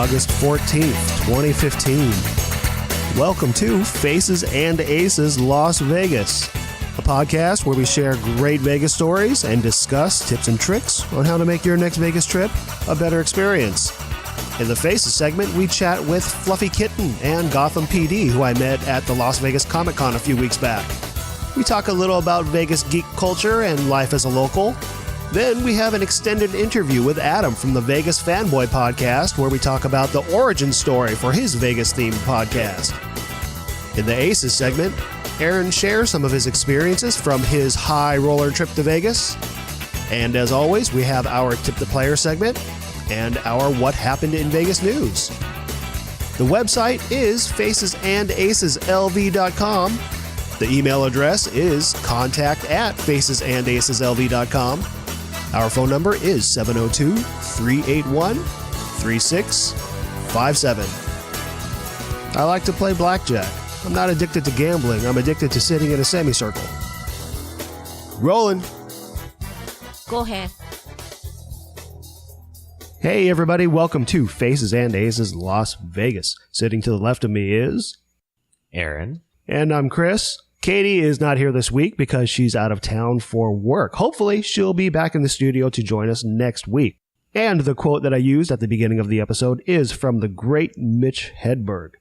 August 14th, 2015. Welcome to Faces and Aces Las Vegas, a podcast where we share great Vegas stories and discuss tips and tricks on how to make your next Vegas trip a better experience. In the Faces segment, we chat with FluffiKitten and GothamPD, who I met at the Las Vegas Comic Con a few weeks back. We talk a little about Vegas geek culture and life as a local. Then we have an extended interview with Adam from the Vegas Fanboy Podcast, where we talk about the origin story for his Vegas-themed podcast. In the Aces segment, Aaron shares some of his experiences from his high roller trip to Vegas. And as always, we have our Tip the Player segment and our What Happened in Vegas news. The website is facesandaceslv.com. The email address is contact@facesandaceslv.com. Our phone number is 702-381-3657. I like to play blackjack. I'm not addicted to gambling. I'm addicted to sitting in a semicircle. Rolling. Go ahead. Hey everybody, welcome to Faces and Aces Las Vegas. Sitting to the left of me is Aaron. And I'm Chris. Katie is not here this week because she's out of town for work. Hopefully, she'll be back in the studio to join us next week. And the quote that I used at the beginning of the episode is from the great Mitch Hedberg.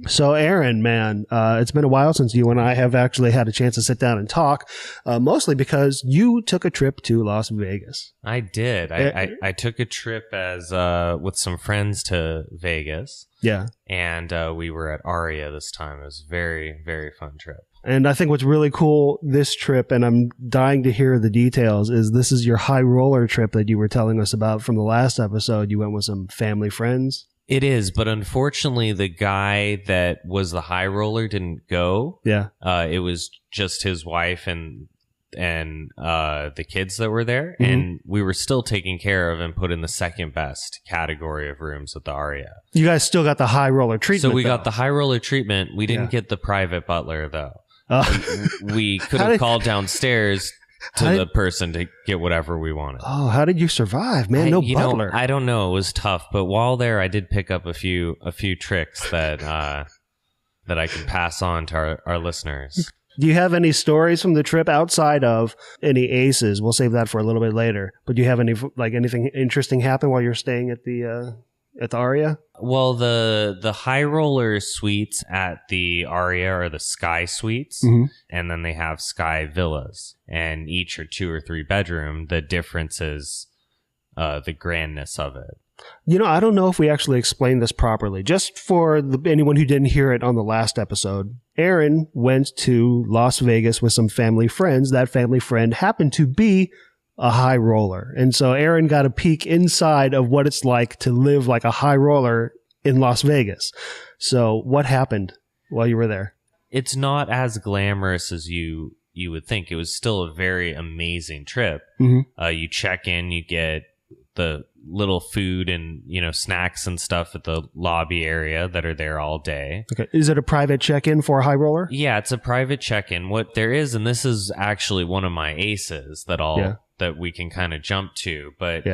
So, Aaron, man, it's been a while since you and I have actually had a chance to sit down and talk, mostly because you took a trip to Las Vegas. I did. I took a trip as with some friends to Vegas. Yeah. And we were at Aria this time. It was a very, very fun trip. And I think what's really cool this trip, and I'm dying to hear the details, is this is your high roller trip that you were telling us about from the last episode. You went with some family friends. It is, but unfortunately, the guy that was the high roller didn't go. Yeah. It was just his wife and the kids that were there, Mm-hmm. and we were still taken care of and put in the second best category of rooms at the Aria. You guys still got the high roller treatment. So we though. got the high roller treatment. We didn't get the private butler though. We could How have did- called downstairs to the person to get whatever we wanted. Oh, how did you survive, man? No butler. I don't know. It was tough, but while there, I did pick up a few tricks that that I can pass on to our listeners. Do you have any stories from the trip outside of any aces? We'll save that for a little bit later. But do you have anything interesting happen while you're staying at the Aria? Well, the high roller suites at the Aria are the Sky Suites, Mm-hmm. and then they have Sky Villas, and each are 2 or 3 bedroom. The difference is the grandness of it. You know, I don't know if we actually explained this properly. Just for anyone who didn't hear it on the last episode, Aaron went to Las Vegas with some family friends. That family friend happened to be a high roller. And so Aaron got a peek inside of what it's like to live like a high roller in Las Vegas. So what happened while you were there? It's not as glamorous as you would think. It was still a very amazing trip. Mm-hmm. You check in, you get the little food and snacks and stuff at the lobby area that are there all day. Okay. Is it a private check-in for a high roller? Yeah, it's a private check-in. What there is, and this is actually one of my aces that we can kind of jump to, but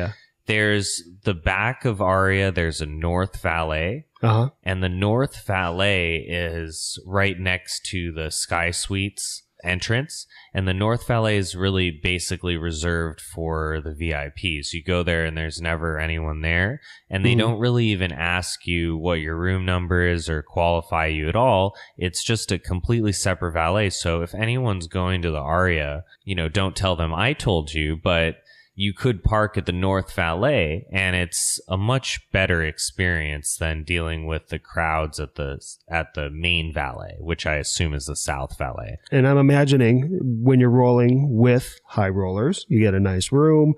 there's the back of Aria, there's a North Valet, and the North Valet is right next to the Sky Suites entrance, and the North Valet is really basically reserved for the VIPs. You go there and there's never anyone there, and they don't really even ask you what your room number is or qualify you at all. It's just a completely separate valet. So if anyone's going to the Aria, don't tell them I told you, but you could park at the North Valet, and it's a much better experience than dealing with the crowds at the main valet, which I assume is the South Valet. And I'm imagining when you're rolling with high rollers, you get a nice room.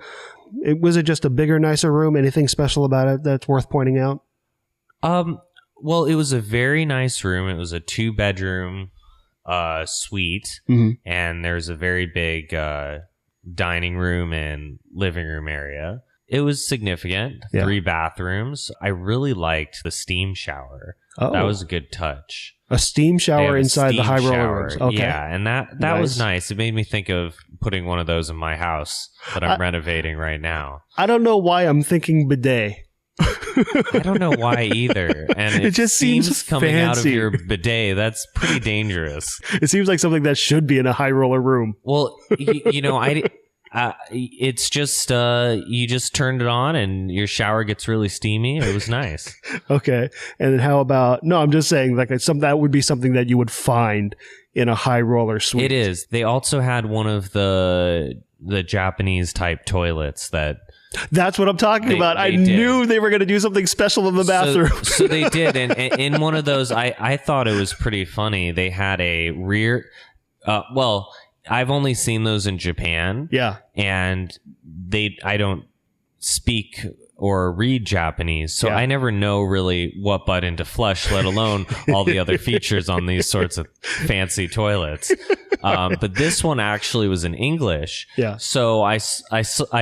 Was it just a bigger, nicer room? Anything special about it that's worth pointing out? Well, it was a very nice room. It was a 2-bedroom suite, and there's a very big dining room and living room area. It was significant. 3 bathrooms. I really liked the steam shower. Oh. That was a good touch. A steam shower inside the high roller shower. rooms. Okay. Yeah, and that Nice. was nice. It made me think of putting one of those in my house that I'm renovating right now. I don't know why I'm thinking bidet. I don't know why either. And it just seems coming fancy out of your bidet. That's pretty dangerous. It seems like something that should be in a high roller room. Well, it's just you just turned it on and your shower gets really steamy. It was nice. Okay. And then how about, no, I'm just saying like that would be something that you would find in a high roller suite. It is. They also had one of the Japanese type toilets that's what I'm talking about. I knew they were going to do something special in the bathroom. So they did. And in one of those, I thought it was pretty funny. They had a rear, I've only seen those in Japan. Yeah. And I don't speak or read Japanese, so I never know really what button to flush, let alone all the other features on these sorts of fancy toilets. But this one actually was in English. Yeah. So I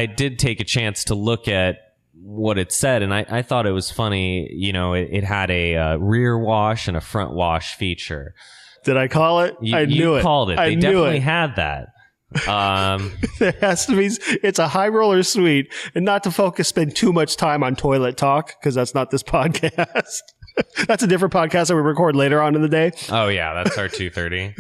did take a chance to look at what it said, and I thought it was funny. It had a rear wash and a front wash feature. Did I call it? I knew it. You called it. They definitely had that. There has to be. It's a high roller suite, and not to spend too much time on toilet talk because that's not this podcast. That's a different podcast that we record later on in the day. Oh yeah, that's our 2:30.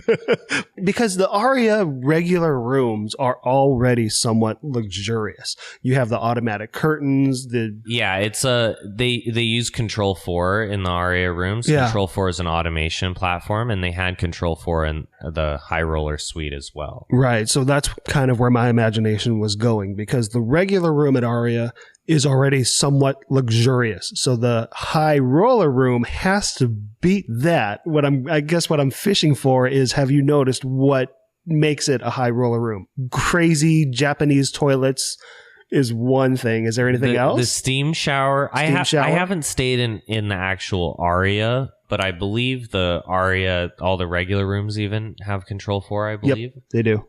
Because the Aria regular rooms are already somewhat luxurious. You have the automatic curtains. It's they use Control 4 in the Aria rooms. Yeah. Control 4 is an automation platform, and they had Control 4 in the high roller suite as well. Right. So that's kind of where my imagination was going, because the regular room at Aria is already somewhat luxurious. So the high roller room has to beat that. I guess what I'm fishing for is, have you noticed what makes it a high roller room? Crazy Japanese toilets is one thing. Is there anything else? The steam shower. I haven't stayed in the actual Aria, but I believe the Aria, all the regular rooms even have Control 4, I believe. Yep, they do.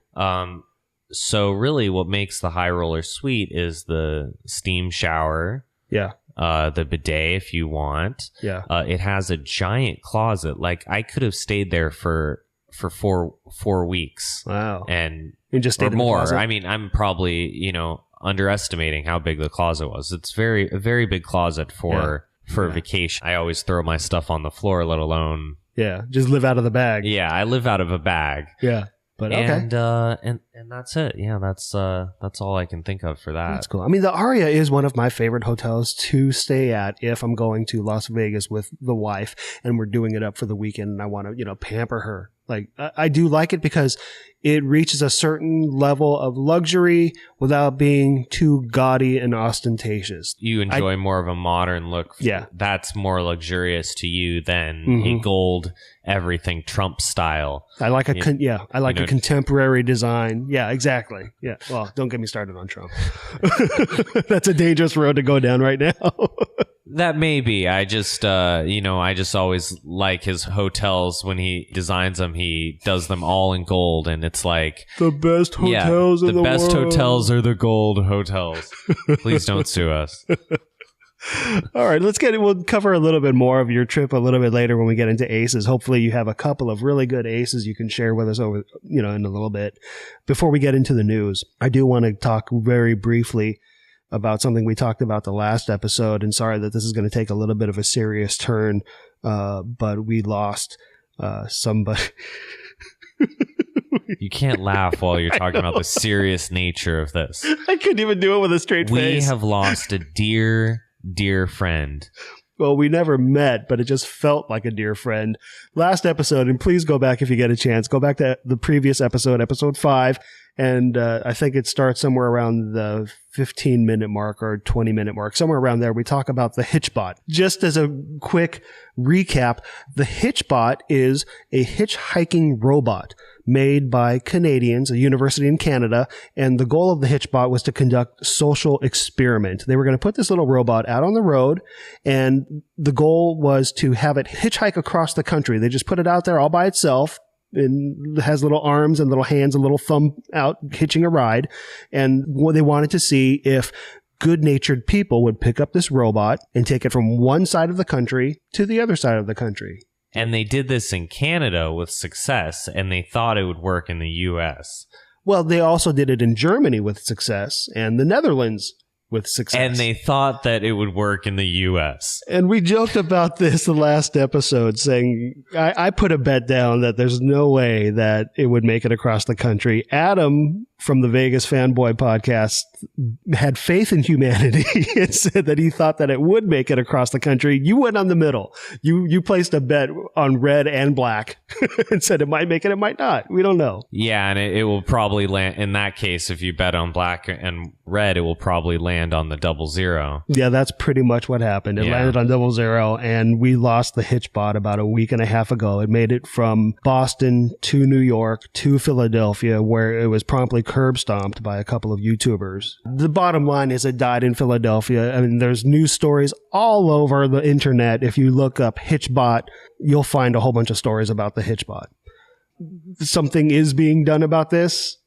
So really what makes the high roller suite is the steam shower. Yeah. The bidet if you want. Yeah. It has a giant closet. Like I could have stayed there for 4 weeks. Wow. And just stayed or more. In the closet? I mean, I'm probably, underestimating how big the closet was. It's a very big closet for a vacation. I always throw my stuff on the floor, let alone. Yeah. Just live out of the bag. Yeah. I live out of a bag. Yeah. But okay. And that's it. Yeah, that's all I can think of for that. That's cool. I mean, the Aria is one of my favorite hotels to stay at if I'm going to Las Vegas with the wife and we're doing it up for the weekend and I want to, pamper her. Like, I do like it because it reaches a certain level of luxury without being too gaudy and ostentatious. You enjoy more of a modern look. Yeah. That's more luxurious to you than a gold everything Trump style. I like a contemporary design. Yeah, exactly. Yeah. Well, don't get me started on Trump. That's a dangerous road to go down right now. That may be. I just always like his hotels. When he designs them, he does them all in gold, and it's like the best hotels in the world. The best hotels are the gold hotels. Please don't sue us. All right, we'll cover a little bit more of your trip a little bit later when we get into aces. Hopefully you have a couple of really good aces you can share with us over, in a little bit. Before we get into the news, I do want to talk very briefly about something we talked about the last episode, and sorry that this is going to take a little bit of a serious turn, but we lost somebody. You can't laugh while you're talking about the serious nature of this. I couldn't even do it with a straight face. We have lost a dear friend. Well, we never met, but it just felt like a dear friend. Last episode, and please go back if you get a chance, go back to the previous episode 5, and I think it starts somewhere around the 15-minute mark or 20-minute mark, somewhere around there. We talk about the Hitchbot. Just as a quick recap, the Hitchbot is a hitchhiking robot made by Canadians, a university in Canada, and the goal of the Hitchbot was to conduct social experiment. They were going to put this little robot out on the road, and the goal was to have it hitchhike across the country. They just put it out there all by itself, and has little arms and little hands and little thumb out hitching a ride. And what they wanted to see if good-natured people would pick up this robot and take it from one side of the country to the other side of the country. And they did this in Canada with success, and they thought it would work in the U.S. Well, they also did it in Germany with success and the Netherlands with success. And they thought that it would work in the U.S. And we joked about this the last episode, saying I put a bet down that there's no way that it would make it across the country. Adam from the Vegas Fanboy Podcast had faith in humanity and said that he thought that it would make it across the country. You went on the middle. You placed a bet on red and black and said it might make it, it might not. We don't know. Yeah, and it will probably land, in that case, if you bet on black and red, it will probably land on the 00. Yeah, that's pretty much what happened. It landed on 00, and we lost the Hitchbot about a week and a half ago. It made it from Boston to New York to Philadelphia, where it was promptly curb stomped by a couple of YouTubers. The bottom line is it died in Philadelphia. I mean, there's news stories all over the internet. If you look up Hitchbot, you'll find a whole bunch of stories about the Hitchbot. Something is being done about this.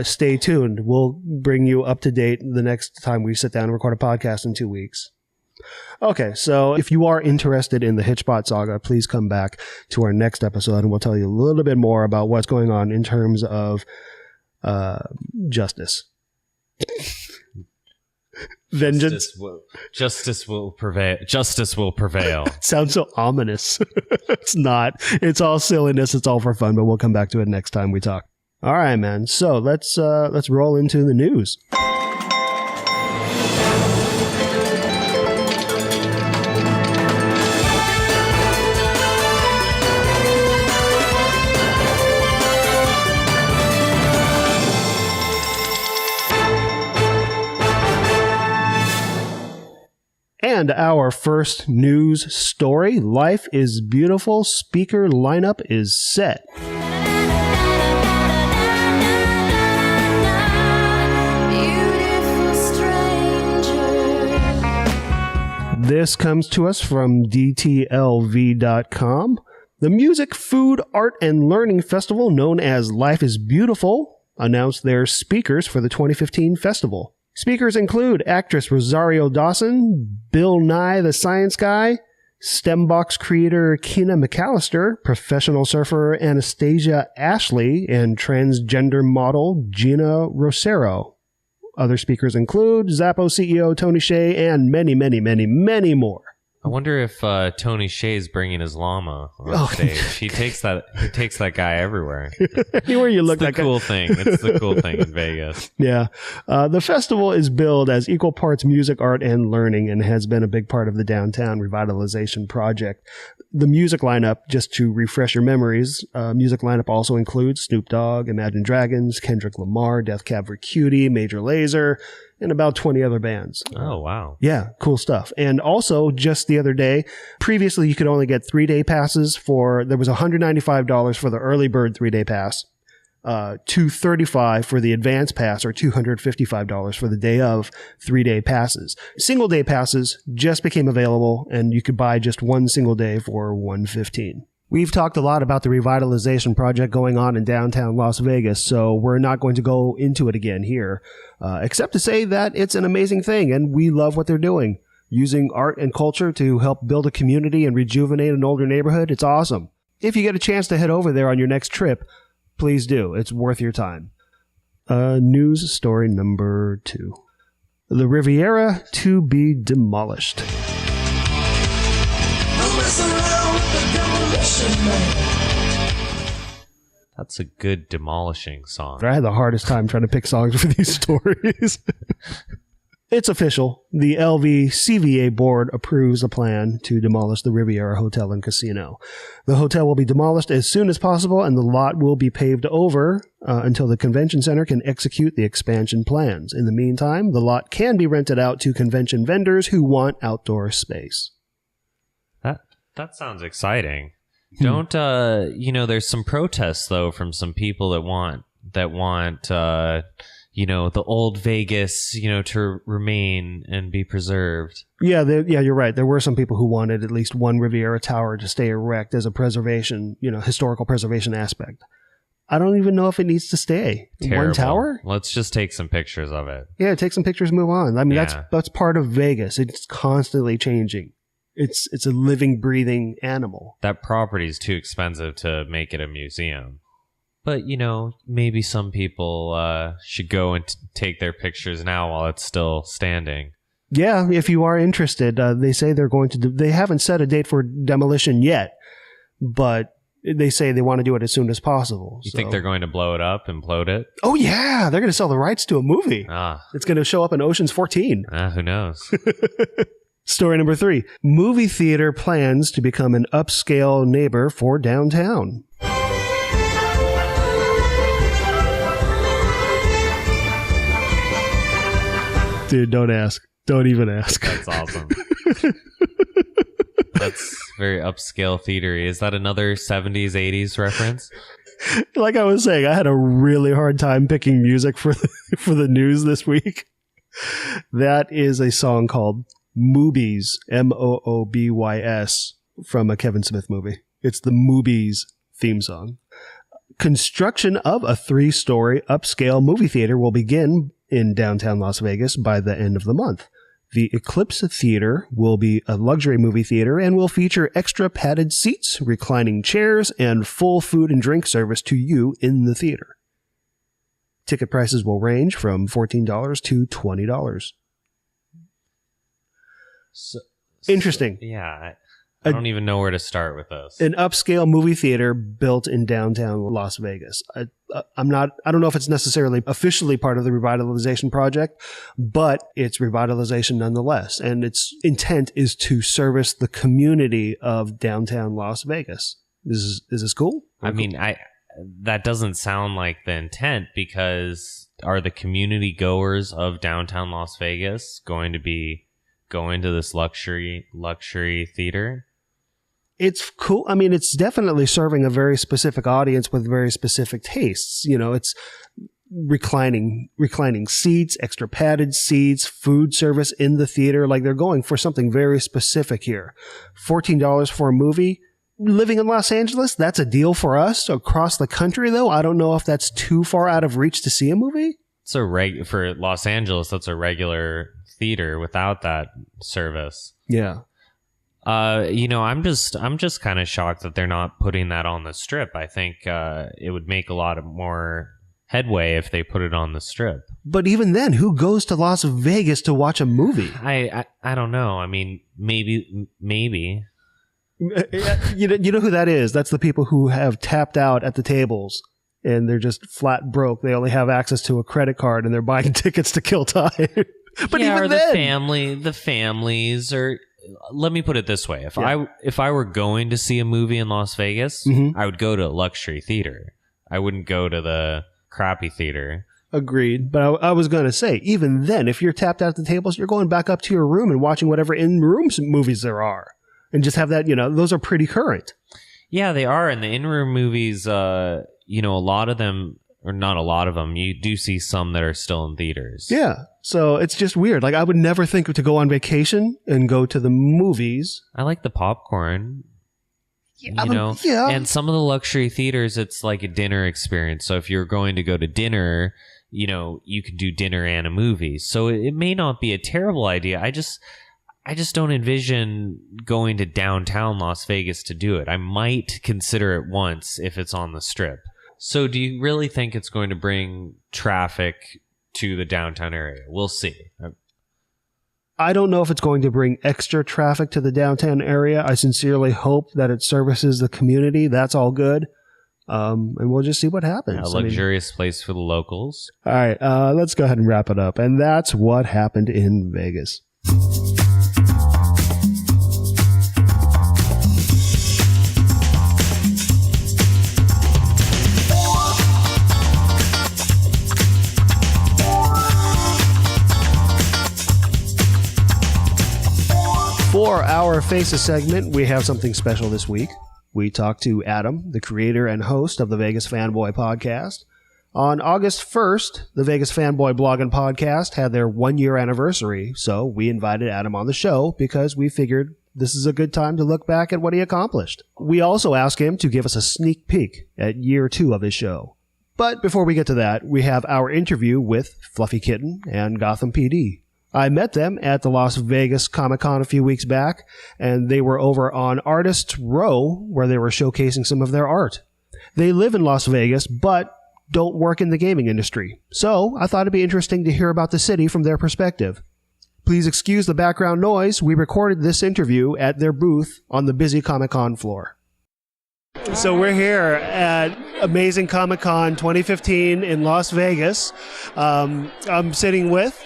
Stay tuned. We'll bring you up to date the next time we sit down and record a podcast in 2 weeks. Okay, so if you are interested in the Hitchbot saga, please come back to our next episode and we'll tell you a little bit more about what's going on in terms of justice. Vengeance. Justice will prevail. Justice will prevail. Sounds so ominous. It's not. It's all silliness. It's all for fun, but we'll come back to it next time we talk. All right, man. So let's roll into the news. And our first news story, Life is Beautiful speaker lineup is set. This comes to us from DTLV.com. The Music, Food, Art, and Learning Festival, known as Life is Beautiful, announced their speakers for the 2015 festival. Speakers include actress Rosario Dawson, Bill Nye the Science Guy, STEMbox creator Kina McAllister, professional surfer Anastasia Ashley, and transgender model Gina Rosero. Other speakers include Zappo CEO Tony Hsieh and many, many, many, many more. I wonder if Tony Hsieh's bringing his llama on stage. He takes that guy everywhere. Anywhere you look, it's the cool thing. It's the cool thing in Vegas. Yeah. The festival is billed as equal parts music, art, and learning and has been a big part of the downtown revitalization project. The music lineup, just to refresh your memories, music lineup also includes Snoop Dogg, Imagine Dragons, Kendrick Lamar, Death Cab for Cutie, Major Lazer, and about 20 other bands. Oh, wow. Yeah, cool stuff. And also, just the other day, previously you could only get 3-day passes there was $195 for the early bird 3-day pass, $235 for the advance pass, or $255 for the day of 3-day passes. Single day passes just became available, and you could buy just one single day for $115. We've talked a lot about the revitalization project going on in downtown Las Vegas, so we're not going to go into it again here, except to say that it's an amazing thing, and we love what they're doing. Using art and culture to help build a community and rejuvenate an older neighborhood, it's awesome. If you get a chance to head over there on your next trip, please do. It's worth your time. News story number 2. The Riviera to be demolished. That's a good demolishing song. I had the hardest time trying to pick songs for these stories. It's official. The LVCVA board approves a plan to demolish the Riviera Hotel and Casino. The hotel will be demolished as soon as possible, and the lot will be paved over until the convention center can execute the expansion plans. In the meantime, the lot can be rented out to convention vendors who want outdoor space. That sounds exciting. Don't there's some protests though from some people that want the old Vegas, to remain and be preserved. Yeah, you're right. There were some people who wanted at least one Riviera Tower to stay erect as a preservation, historical preservation aspect. I don't even know if it needs to stay. Terrible. One tower? Let's just take some pictures of it. Yeah, take some pictures, move on. I mean, that's part of Vegas. It's constantly changing. It's a living, breathing animal. That property is too expensive to make it a museum. But, maybe some people should go and take their pictures now while it's still standing. Yeah, if you are interested, they say they're going to they haven't set a date for demolition yet, but they say they want to do it as soon as possible. You think they're going to blow it up, implode it? Oh, yeah. They're going to sell the rights to a movie. It's going to show up in Ocean's 14. Who knows? Story number 3. Movie theater plans to become an upscale neighbor for downtown. Dude, don't ask. Don't even ask. That's awesome. That's very upscale theatery. Is that another 70s, 80s reference? Like I was saying, I had a really hard time picking music for the news this week. That is a song called Moobies, Moobys, from a Kevin Smith movie. It's the Moobies theme song. Construction of a 3-story upscale movie theater will begin in downtown Las Vegas by the end of the month. The Eclipse Theater will be a luxury movie theater and will feature extra padded seats, reclining chairs, and full food and drink service to you in the theater. Ticket prices will range from $14 to $20. Interesting. Yeah. I don't even know where to start with this. An upscale movie theater built in downtown Las Vegas. I don't know if it's necessarily officially part of the revitalization project, but it's revitalization nonetheless. And its intent is to service the community of downtown Las Vegas. Is this cool? That doesn't sound like the intent, because are the community goers of downtown Las Vegas going to be going to this luxury theater? It's cool. I mean, it's definitely serving a very specific audience with very specific tastes. It's reclining seats, extra padded seats, food service in the theater. Like, they're going for something very specific here. $14 for a movie. Living in Los Angeles, that's a deal for us. Across the country, though, I don't know if that's too far out of reach to see a movie. It's for Los Angeles, that's a regular theater without that service. Yeah. I'm just kind of shocked that they're not putting that on the Strip. I think it would make a lot of more headway if they put it on the Strip. But even then, who goes to Las Vegas to watch a movie? I don't know. I mean, maybe. You know who that is? That's the people who have tapped out at the tables and they're just flat broke. They only have access to a credit card and they're buying tickets to kill time. But yeah, even or then, the families, or let me put it this way: if I were going to see a movie in Las Vegas, I would go to a luxury theater. I wouldn't go to the crappy theater. Agreed. But I was going to say, even then, if you're tapped out at the tables, you're going back up to your room and watching whatever in-room movies there are, and just have that. Those are pretty current. Yeah, they are. And the in-room movies, a lot of them. Or not a lot of them. You do see some that are still in theaters. Yeah. So it's just weird. Like, I would never think to go on vacation and go to the movies. I like the popcorn. Yeah. And some of the luxury theaters, it's like a dinner experience. So if you're going to go to dinner, you can do dinner and a movie. So it may not be a terrible idea. I just don't envision going to downtown Las Vegas to do it. I might consider it once if it's on the Strip. So do you really think it's going to bring traffic to the downtown area? We'll see. I don't know if it's going to bring extra traffic to the downtown area. I sincerely hope that it services the community. That's all good. And we'll just see what happens. A luxurious place for the locals. All right, let's go ahead and wrap it up. And that's what happened in Vegas. For our Faces segment, we have something special this week. We talked to Adam, the creator and host of the Vegas Fanboy Podcast. On August 1st, the Vegas Fanboy blog and podcast had their 1-year anniversary, so we invited Adam on the show because we figured this is a good time to look back at what he accomplished. We also asked him to give us a sneak peek at year 2 of his show. But before we get to that, we have our interview with FluffiKitten and GothamPD. I met them at the Las Vegas Comic-Con a few weeks back, and they were over on Artists Row, where they were showcasing some of their art. They live in Las Vegas, but don't work in the gaming industry. So I thought it'd be interesting to hear about the city from their perspective. Please excuse the background noise. We recorded this interview at their booth on the busy Comic-Con floor. So we're here at Amazing Comic-Con 2015 in Las Vegas. I'm sitting with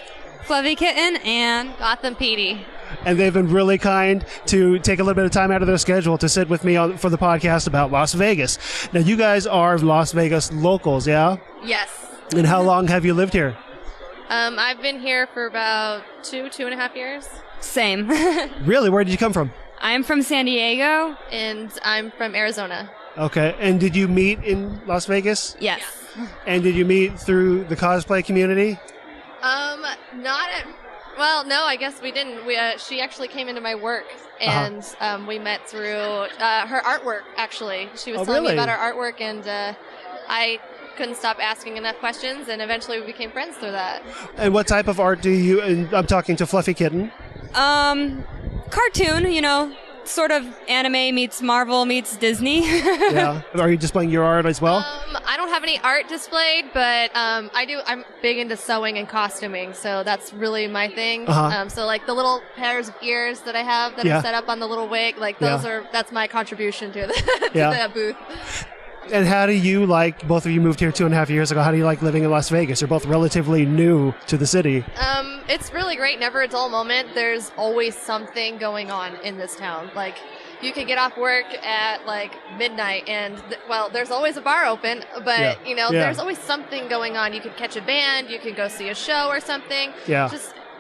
FluffiKitten and GothamPD. And they've been really kind to take a little bit of time out of their schedule to sit with me for the podcast about Las Vegas. Now, you guys are Las Vegas locals, yeah? Yes. And how long have you lived here? I've been here for about 2.5 years. Same. Really? Where did you come from? I'm from San Diego. And I'm from Arizona. Okay. And did you meet in Las Vegas? Yes. And did you meet through the cosplay community? Not at... Well, no, I guess we didn't. She actually came into my work, and we met through her artwork, actually. She was telling me about her artwork, and I couldn't stop asking enough questions, and eventually we became friends through that. And what type of art do you... And I'm talking to FluffiKitten. Cartoon, sort of anime meets Marvel meets Disney. Yeah. Are you displaying your art as well? I don't have any art displayed, but I'm big into sewing and costuming, so that's really my thing. So like the little pairs of ears that I have that are set up on the little wig, like that's my contribution to the booth. And how do you both of you moved here 2.5 years ago, how do you like living in Las Vegas? You're both relatively new to the city. It's really great. Never a dull moment. There's always something going on in this town. Like, you could get off work at midnight and, there's always a bar open, but there's always something going on. You could catch a band, you could go see a show or something. Yeah.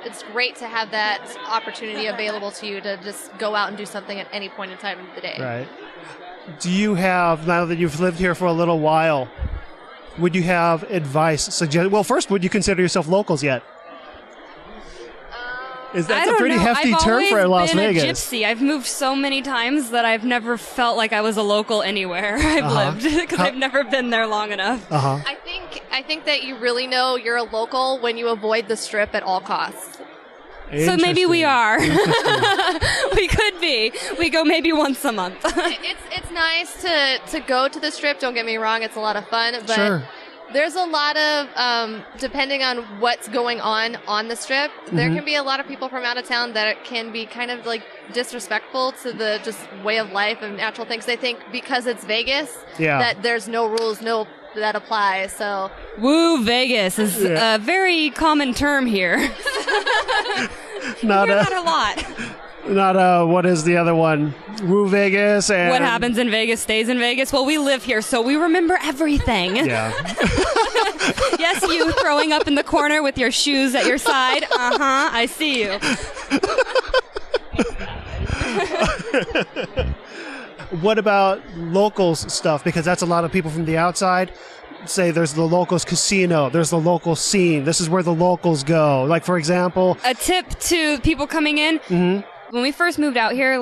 It's great to have that opportunity available to you to just go out and do something at any point in time of the day. Right. Do you have, now that you've lived here for a little while, would you have advice, well, first, would you consider yourself locals yet? That's a pretty hefty term for Las Vegas. I've always been a gypsy. I've moved so many times that I've never felt like I was a local anywhere I've lived, because I've never been there long enough. I think that you really know you're a local when you avoid the Strip at all costs. So maybe we are. We could be. We go maybe once a month. It's nice to go to the Strip. Don't get me wrong. It's a lot of fun. But there's a lot of, depending on what's going on the Strip, there can be a lot of people from out of town that can be kind of disrespectful to the just way of life and natural things. They think because it's Vegas that there's no rules, that apply. So woo Vegas is a very common term here. Not a lot. Not what is the other one? Woo Vegas and what happens in Vegas stays in Vegas. Well, we live here, so we remember everything. Yeah. Yes, you throwing up in the corner with your shoes at your side. I see you. What about locals stuff? Because that's a lot of people from the outside. Say there's the locals casino, there's the local scene. This is where the locals go. Like, for example, a tip to people coming in. When we first moved out here,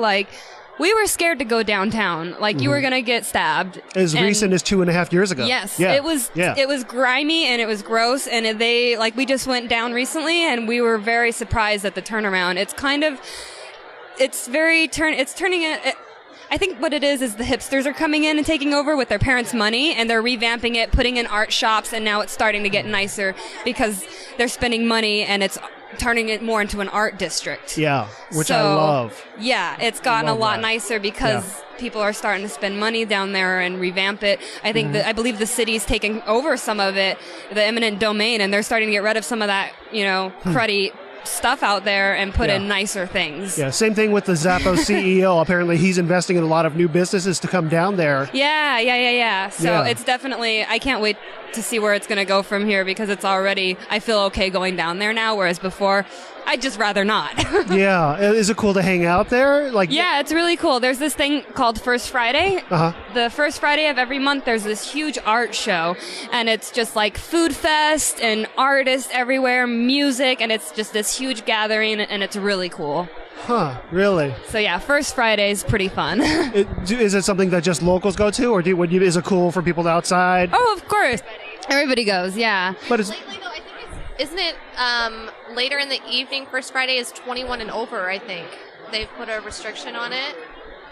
we were scared to go downtown. You were gonna get stabbed. As recent as 2.5 years ago. Yes, it was grimy and it was gross. And we just went down recently, and we were very surprised at the turnaround. It's turning it. I think what it is the hipsters are coming in and taking over with their parents' money, and they're revamping it, putting in art shops, and now it's starting to get nicer because they're spending money, and it's turning it more into an art district. Yeah, which I love. Yeah, it's gotten a lot nicer because people are starting to spend money down there and revamp it. I think I believe the city's taking over some of it, the eminent domain, and they're starting to get rid of some of that, cruddy stuff out there and put in nicer things. Yeah, same thing with the Zappos CEO. Apparently he's investing in a lot of new businesses to come down there. Yeah. So it's definitely, I can't wait to see where it's going to go from here, because it's already, I feel okay going down there now, whereas before I'd just rather not. Yeah. Is it cool to hang out there? Yeah, it's really cool. There's this thing called First Friday. The first Friday of every month, there's this huge art show, and it's just food fest and artists everywhere, music, and it's just this huge gathering, and it's really cool. Huh, really? So yeah, First Friday is pretty fun. Is it something that just locals go to, or is it cool for people outside? Oh, of course. Everybody goes, yeah. But lately, though, I think isn't it later in the evening? First Friday is 21 and over, I think. They've put a restriction on it.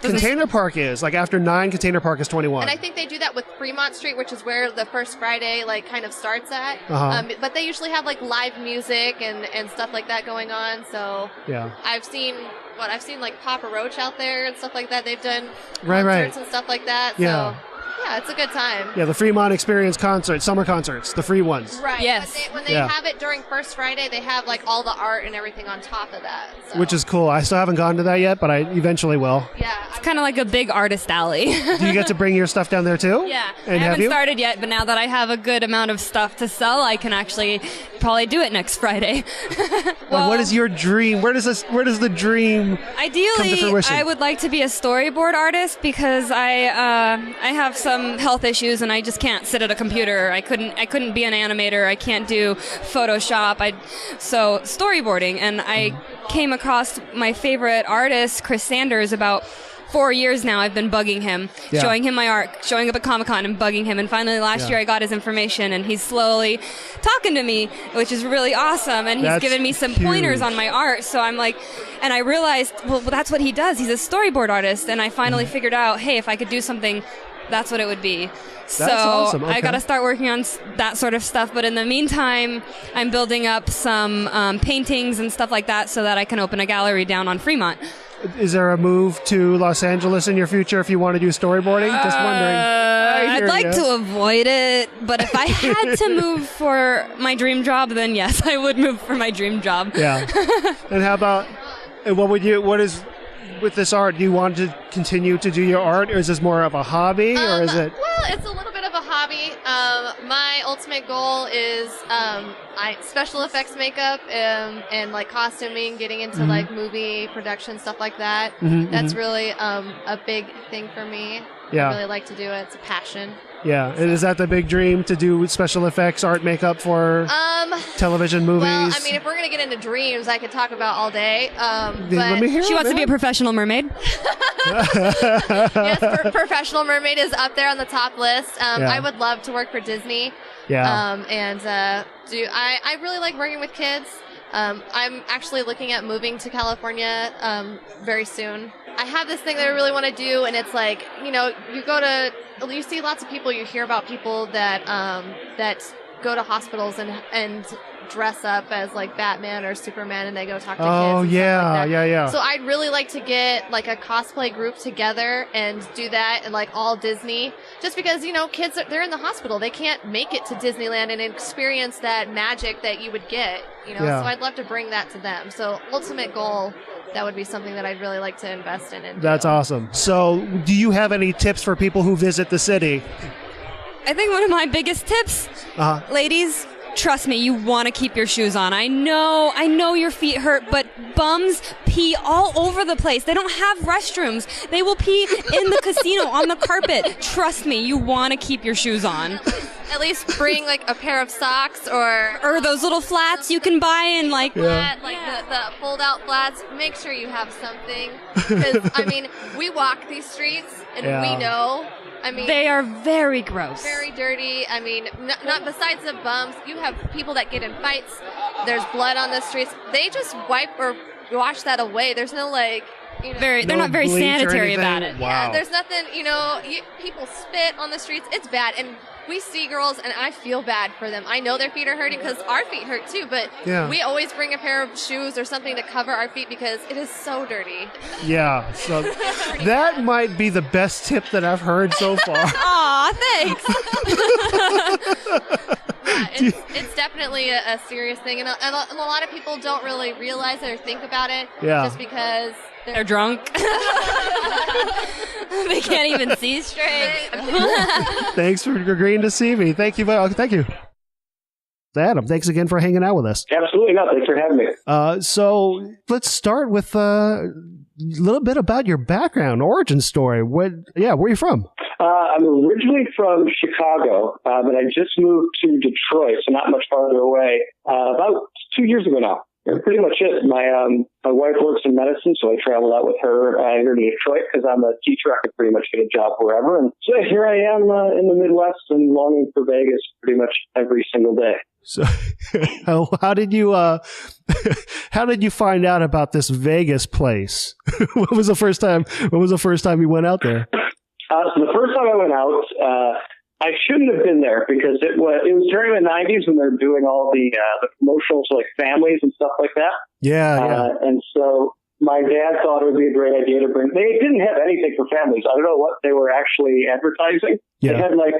Container Park is. Like after 9, Container Park is 21. And I think they do that with Fremont Street, which is where the first Friday like kind of starts at. But they usually have like live music and stuff like that going on. So I've seen like Papa Roach out there and stuff like that. They've done concerts and stuff like that. Yeah. So yeah, it's a good time. Yeah, the Fremont Experience concerts, summer concerts, the free ones. Right. Yes. But when they have it during First Friday, they have like all the art and everything on top of that. So. Which is cool. I still haven't gone to that yet, but I eventually will. Yeah. It's kind of like a big artist alley. Do you get to bring your stuff down there too? Yeah. And I haven't started yet, but now that I have a good amount of stuff to sell, I can actually probably do it next Friday. Well, what is your dream? Where does the dream ideally, come to fruition? I would like to be a storyboard artist because I have some health issues and I just can't sit at a computer. I couldn't be an animator. I can't do Photoshop. So storyboarding, and I came across my favorite artist, Chris Sanders, about 4 years now. I've been bugging him, showing him my art, showing up at Comic-Con and bugging him. And finally last year I got his information and he's slowly talking to me, which is really awesome. And he's given me some pointers on my art. So I'm like, and I realized, well, that's what he does. He's a storyboard artist. And I finally figured out, hey, if I could do something, that's what it would be. So awesome. Okay. I got to start working on that sort of stuff. But in the meantime, I'm building up some paintings and stuff like that so that I can open a gallery down on Fremont. Is there a move to Los Angeles in your future if you want to do storyboarding? Just wondering. I'd like to avoid it, but if I had to move for my dream job, then yes, I would move for my dream job. Yeah. And how about, with this art, do you want to continue to do your art, or is this more of a hobby, or is it? Well, it's a little bit of a hobby. My ultimate goal is special effects makeup and like costuming, getting into like movie production, stuff like that. That's really a big thing for me. Yeah. I really like to do it. It's a passion. Yeah, and is that the big dream, to do special effects, art, makeup for television, movies? Well, I mean, if we're going to get into dreams, I could talk about all day. Let me hear she wants to be a professional mermaid. Yes, Professional Mermaid is up there on the top list. I would love to work for Disney. Yeah. I really like working with kids. I'm actually looking at moving to California very soon. I have this thing that I really want to do, and it's like, you see lots of people, you hear about people that go to hospitals and dress up as like Batman or Superman, and they go talk to kids. Oh, yeah, yeah. So I'd really like to get like a cosplay group together and do that, and like all Disney, just because, kids, they're in the hospital. They can't make it to Disneyland and experience that magic that you would get, So I'd love to bring that to them. So ultimate goal, that would be something that I'd really like to invest in. And that's awesome. So do you have any tips for people who visit the city? I think one of my biggest tips, ladies, trust me, you want to keep your shoes on. I know your feet hurt, but bums pee all over the place. They don't have restrooms. They will pee in the casino on the carpet. Trust me, you want to keep your shoes on. At least bring like a pair of socks or those little flats you can buy and the fold out flats. Make sure you have something, because I mean, we walk these streets and we know. I mean, they are very gross, very dirty. I mean, not besides the bums, you have people that get in fights. There's blood on the streets. They just wipe or wash that away. There's no they're not very sanitary about it. Wow. Yeah, there's nothing. People spit on the streets. It's bad, and we see girls, and I feel bad for them. I know their feet are hurting because our feet hurt too, but we always bring a pair of shoes or something to cover our feet because it is so dirty. Yeah, so that might be the best tip that I've heard so far. Aw, thanks. It's definitely a serious thing, and a lot of people don't really realize it or think about it just because they're drunk. They can't even see straight. Thanks for agreeing to see me. Thank you. Thank you. Adam, thanks again for hanging out with us. Absolutely. No, thanks for having me. So let's start with a little bit about your background, origin story. Where are you from? I'm originally from Chicago, but I just moved to Detroit, so not much farther away, about 2 years ago now. That's pretty much it. My wife works in medicine, so I travel out with her here to Detroit because I'm a teacher. I could pretty much get a job wherever. And so here I am in the Midwest and longing for Vegas pretty much every single day. So how did you find out about this Vegas place? When was the first time you went out there? So the first time I went out, I shouldn't have been there because it was during the 90s when they're doing all the promotionals for like families and stuff like that. Yeah. And so my dad thought it would be a great idea to bring. They didn't have anything for families. I don't know what they were actually advertising. Yeah. They had like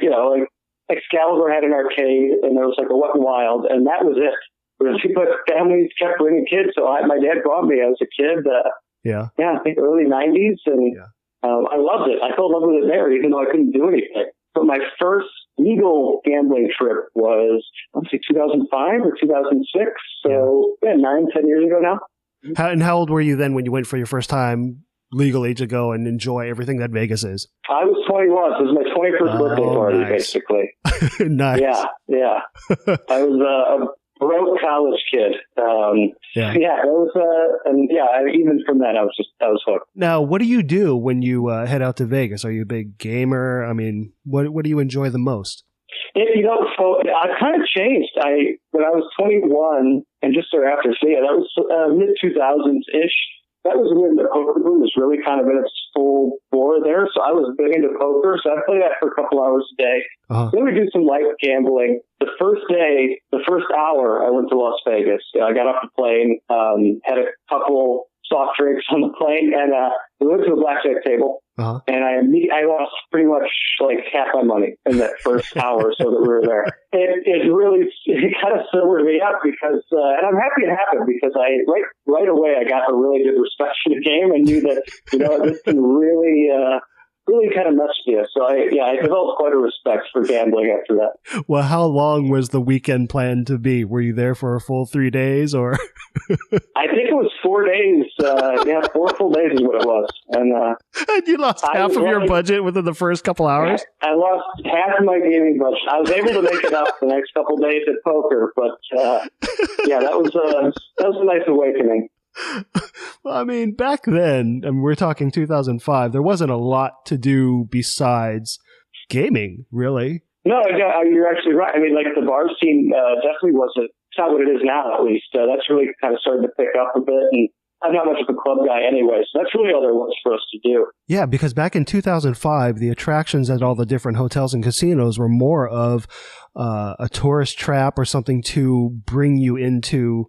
Excalibur had an arcade and there was like a Wet n Wild and that was it. But families kept bringing kids, so my dad brought me as a kid. I think early 90s, and I loved it. I fell in love with it there, even though I couldn't do anything. But my first legal gambling trip was, let's see, 2005 or 2006. So 9, 10 years ago now. How old were you then when you went for your first time legally to go and enjoy everything that Vegas is? I was 21. So it was my 21st birthday party, basically. Nice. Yeah. I was a broke college kid. Even from that, I was hooked. Now, what do you do when you head out to Vegas? Are you a big gamer? I mean, what do you enjoy the most? I kind of changed. When I was 21 and just thereafter, that was mid 2000s-ish. That was when the poker boom was really kind of in its full bore there. So I was big into poker. So I played that for a couple hours a day. Uh-huh. Then we do some light gambling. The first hour, I went to Las Vegas. I got off the plane, had a couple soft drinks on the plane, and we went to a blackjack table. Uh-huh. And I lost pretty much like half my money in that first hour or so that we were there. It kind of sobered me up because, and I'm happy it happened because right away I got a really good respect for the game and knew that, this can really kind of messed you. So I developed quite a respect for gambling after that. Well, how long was the weekend planned to be? Were you there for a full 3 days or? I think it was 4 days. 4 full days is what it was. And you lost half of your budget within the first couple hours? I lost half of my gaming budget. I was able to make it up the next couple days at poker, but that was a nice awakening. Well, I mean, back then, we're talking 2005, there wasn't a lot to do besides gaming, really. No, you're actually right. I mean, like the bar scene definitely wasn't, it's not what it is now, at least. That's really kind of started to pick up a bit, and I'm not much of a club guy anyway, so that's really all there was for us to do. Yeah, because back in 2005, the attractions at all the different hotels and casinos were more of a tourist trap or something to bring you into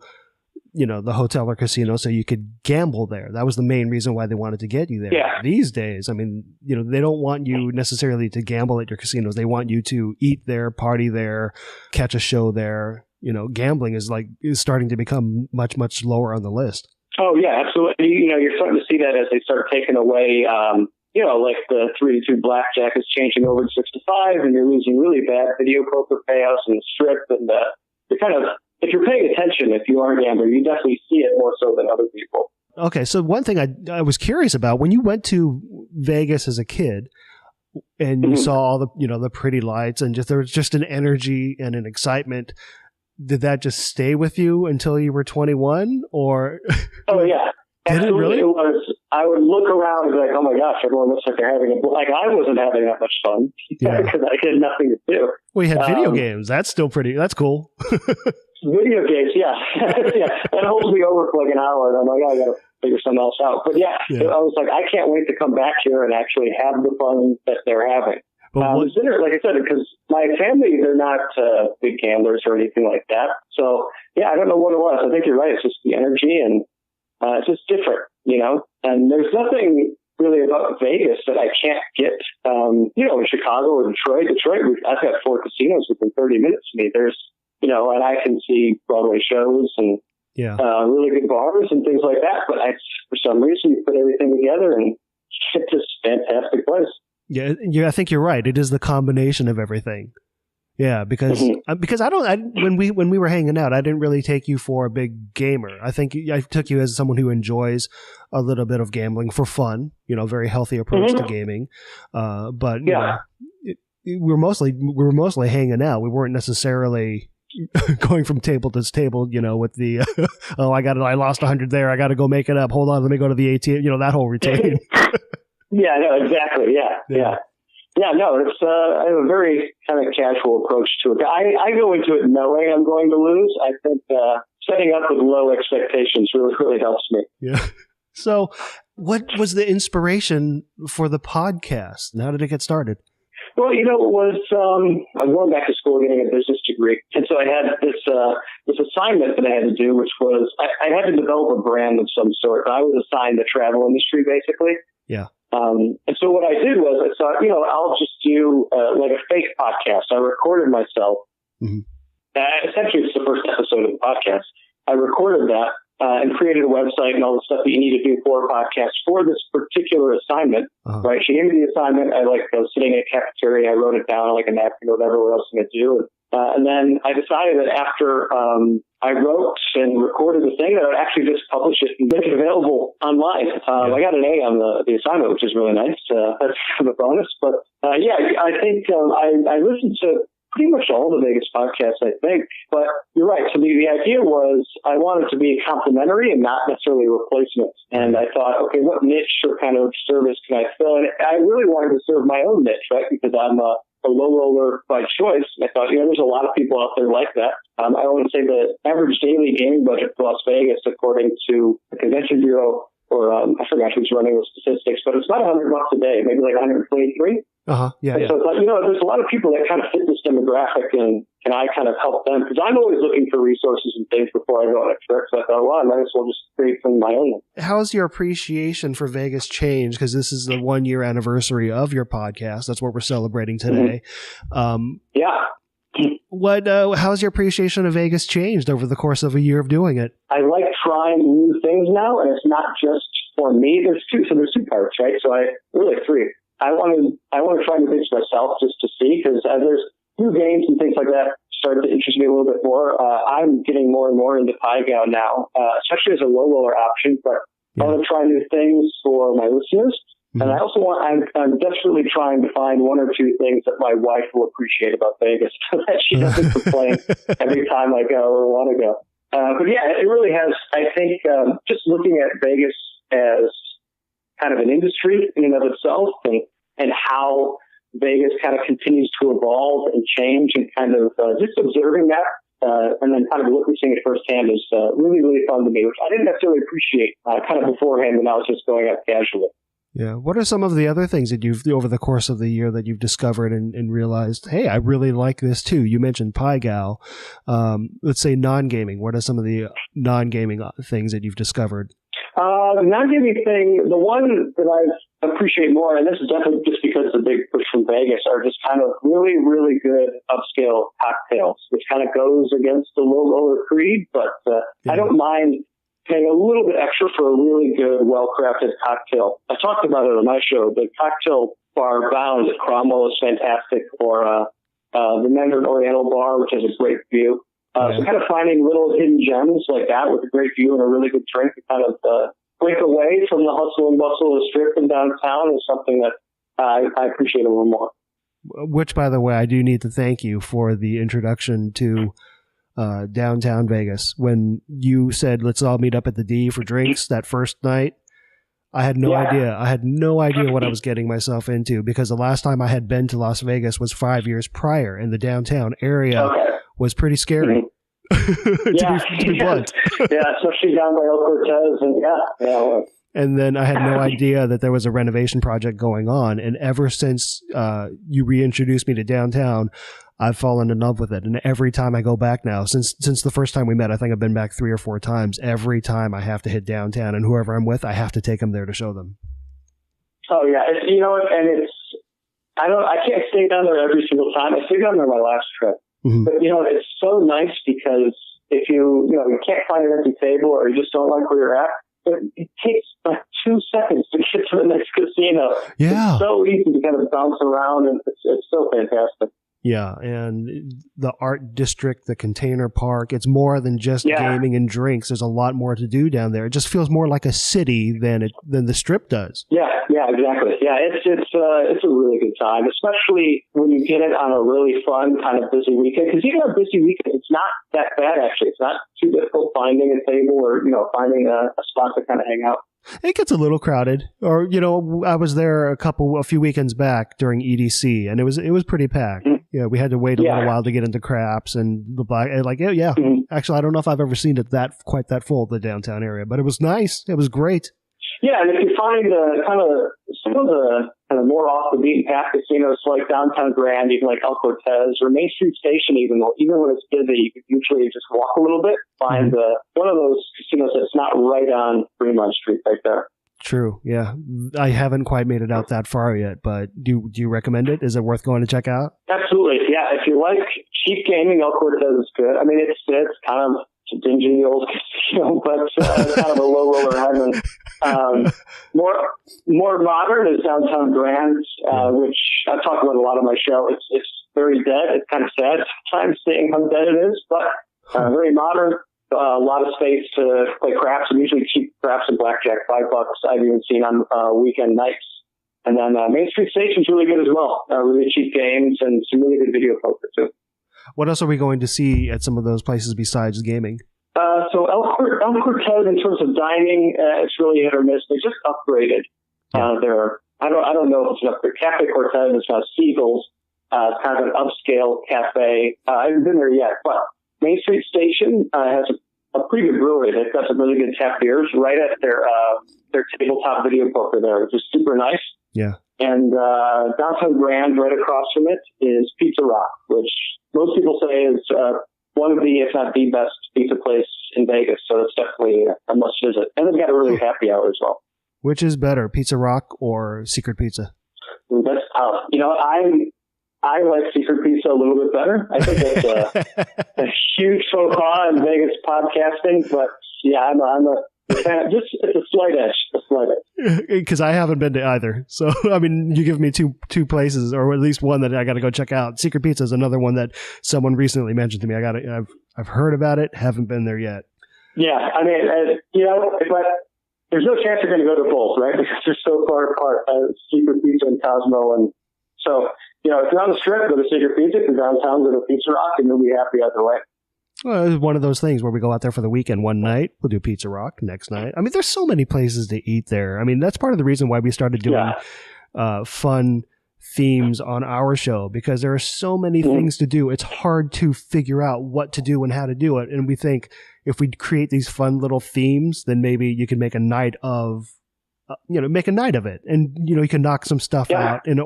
the hotel or casino so you could gamble there. That was the main reason why they wanted to get you there. Yeah. These days, I mean, they don't want you necessarily to gamble at your casinos. They want you to eat there, party there, catch a show there. Gambling is starting to become much, much lower on the list. Oh, yeah, absolutely. You're starting to see that as they start taking away, like the 3-2 blackjack is changing over to 6-5, and you're losing really bad video poker payouts and the strip, and you're kind of, if you're paying attention, if you are a gambler, you definitely see it more so than other people. Okay, so one thing I was curious about, when you went to Vegas as a kid and you saw all the the pretty lights and there was just an energy and an excitement, did that just stay with you until you were 21? Or oh yeah, did it really? It was. I would look around and be like, oh my gosh, everyone looks like they're having I wasn't having that much fun because I had nothing to do. Well, you had video games. That's still that's cool. Video games, yeah. That holds me over for like an hour, and I'm like, I gotta figure something else out. But I was like, I can't wait to come back here and actually have the fun that they're having. It's interesting, like I said, because my family, they're not big gamblers or anything like that. So, I don't know what it was. I think you're right. It's just the energy, and it's just different, And there's nothing really about Vegas that I can't get, in Chicago or Detroit. I've got 4 casinos within 30 minutes of me. There's, and I can see Broadway shows and really good bars and things like that. But for some reason, you put everything together and it's just a fantastic place. Yeah, I think you're right. It is the combination of everything. Yeah, because when we were hanging out, I didn't really take you for a big gamer. I think I took you as someone who enjoys a little bit of gambling for fun. Very healthy approach to gaming. But we were mostly hanging out. We weren't necessarily going from table to table, with the, I lost 100 there. I got to go make it up. Hold on. Let me go to the ATM, that whole routine. Yeah, no, exactly. Yeah. Yeah, no, it's I have a very kind of casual approach to it. I go into it knowing I'm going to lose. I think setting up with low expectations really helps me. Yeah. So what was the inspiration for the podcast? And how did it get started? Well, it was I was going back to school getting a business degree. And so I had this assignment that I had to do, which was I had to develop a brand of some sort. I was assigned the travel industry, basically. Yeah. And so what I did was I thought, I'll just do like a fake podcast. I recorded myself. Mm-hmm. Essentially, it's the first episode of the podcast. I recorded that and created a website and all the stuff that you need to do for a podcast for this particular assignment. Uh-huh. Right? She gave me the assignment. I was sitting in a cafeteria. I wrote it down like a napkin or whatever. What else am I going to do? And then I decided that after I wrote and recorded the thing, that I would actually just publish it and make it available online. I got an A on the assignment, which is really nice. That's kind of a bonus. But I think I listened to pretty much all the Vegas podcasts, I think. But you're right. So the idea was I wanted to be complementary and not necessarily a replacement. And I thought, okay, what niche or kind of service can I fill? And I really wanted to serve my own niche, right? Because I'm a low roller by choice. And I thought, there's a lot of people out there like that. I want to say the average daily gaming budget for Las Vegas, according to the Convention Bureau, or I forgot who's running the statistics, but it's about $100 a day, maybe like 123. Uh-huh. Yeah. So I thought, there's a lot of people that kind of fit this demographic, and can I kind of help them? Because I'm always looking for resources and things before I go on a trip. So I thought, I might as well just create some of my own. How's your appreciation for Vegas changed? Because this is the 1-year anniversary of your podcast. That's what we're celebrating today. Mm-hmm. Yeah. How's your appreciation of Vegas changed over the course of a year of doing it? I like trying new things now, and it's not just for me. There's two parts, right? So really three. I want to try new things myself just to see, because as there's new games and things like that started to interest me a little bit more. I'm getting more and more into Paigo now, especially as a low roller option, but I want to try new things for my listeners. And I also I'm desperately trying to find one or two things that my wife will appreciate about Vegas so that she doesn't complain every time I go or want to go. But yeah, it really has, I think, just looking at Vegas as kind of an industry in and of itself, and how Vegas kind of continues to evolve and change, and kind of just observing that and then kind of witnessing it firsthand is really, really fun to me, which I didn't necessarily appreciate kind of beforehand when I was just going out casually. Yeah. What are some of the other things that over the course of the year that you've discovered and realized, hey, I really like this too? You mentioned Paigo. Let's say non-gaming. What are some of the non-gaming things that you've discovered? The non-gaming thing, the one that I appreciate more, and this is definitely just because the big push from Vegas, are just kind of really, really good upscale cocktails, which kind of goes against the low roller creed, but I don't mind paying a little bit extra for a really good, well-crafted cocktail. I talked about it on my show. The cocktail bar Bound at Cromwell is fantastic, or the Mandarin Oriental Bar, which has a great view. So kind of finding little hidden gems like that with a great view and a really good drink to kind of break away from the hustle and bustle of the Strip in downtown is something that I appreciate a little more. Which, by the way, I do need to thank you for the introduction to downtown Vegas. When you said, let's all meet up at the D for drinks that first night, I had no idea. I had no idea what I was getting myself into, because the last time I had been to Las Vegas was 5 years prior, and the downtown area was pretty scary. to be blunt. Especially down by El Cortez, and And then I had no idea that there was a renovation project going on. And ever since you reintroduced me to downtown, I've fallen in love with it. And every time I go back now, since the first time we met, I think I've been back 3 or 4 times. Every time I have to hit downtown, and whoever I'm with, I have to take them there to show them. Oh yeah, and it's I can't stay down there every single time. I stayed down there my last trip, but it's so nice because if you can't find an empty table, or you just don't like where you're at, it takes like 2 seconds to get to the next casino. Yeah. It's so easy to kind of bounce around, and it's so fantastic. Yeah, and the art district, the container park, it's more than just gaming and drinks. There's a lot more to do down there. It just feels more like a city than the Strip does. Yeah, exactly. Yeah, it's a really good time, especially when you get it on a really fun kind of busy weekend. Because even on a busy weekend, it's not that bad, actually. It's not too difficult finding a table or, finding a spot to kind of hang out. It gets a little crowded. Or, I was there a few weekends back during EDC, and it was pretty packed. Mm-hmm. Yeah, we had to wait a little while to get into craps and the black. Mm-hmm. Actually, I don't know if I've ever seen it quite that full, the downtown area, but it was nice. It was great. Yeah, and if you find some of the kind of more off the beaten path casinos like Downtown Grand, even like El Cortez or Main Street Station, even when it's busy, you can usually just walk a little bit, find one of those casinos that's not right on Fremont Street right there. True. Yeah, I haven't quite made it out that far yet, but do you recommend it? Is it worth going to check out? Absolutely. Yeah, if you like cheap gaming, El Cortez is good. I mean, it's kind of a dingy old casino, but kind of a low roller heaven. More modern is Downtown Grand, which I talk about a lot on my show. It's very dead. It's kind of sad sometimes seeing how dead it is, but very modern. A lot of space to play craps, and usually cheap craps and blackjack, $5. I've even seen on weekend nights. And then Main Street Station's really good as well. Really cheap games and some really good video poker too. What else are we going to see at some of those places besides gaming? So El Cortez, in terms of dining, it's really hit or miss. They just upgraded there. I don't know if it's an upgrade. Cafe Cortez is Seagulls. It's kind of an upscale cafe. I haven't been there yet, but Main Street Station has a pretty good brewery. They've got some really good tap beers right at their tabletop video poker there, which is super nice. Yeah. And Downtown Grand, right across from it, is Pizza Rock, which most people say is one of the, if not the best pizza place in Vegas. So it's definitely a must visit. And they've got a really happy hour as well. Which is better, Pizza Rock or Secret Pizza? That's tough. I like Secret Pizza a little bit better. I think that's a huge faux pas in Vegas podcasting, but yeah, I'm a fan. Just it's a slight edge. Because I haven't been to either. So, I mean, you give me two places, or at least one that I got to go check out. Secret Pizza is another one that someone recently mentioned to me. I've heard about it, haven't been there yet. Yeah, I mean, but there's no chance you're going to go to both, right? Because they're so far apart. Secret Pizza and Cosmo, and so. If you're on the Strip, go to Secret Pizza. If you're downtown, go to Pizza Rock, and you'll be happy either way. Well, it's one of those things where we go out there for the weekend one night, we'll do Pizza Rock next night. I mean, there's so many places to eat there. I mean, that's part of the reason why we started doing fun themes on our show, because there are so many things to do. It's hard to figure out what to do and how to do it. And we think if we create these fun little themes, then maybe you can make a night of make a night of it, and you can knock some stuff out in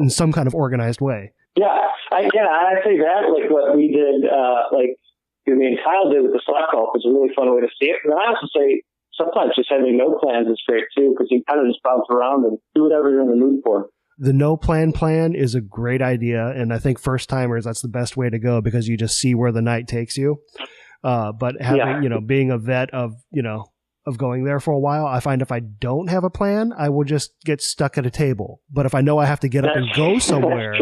some kind of organized way. Yeah, I say that like what we did, me and Kyle did with the slot golf was a really fun way to see it. And I also say sometimes just having no plans is great too, because you kind of just bounce around and do whatever you're in the mood for. The no plan is a great idea, and I think first timers, that's the best way to go, because you just see where the night takes you. But having being a vet of going there for a while, I find if I don't have a plan, I will just get stuck at a table. But if I know I have to get up and go somewhere,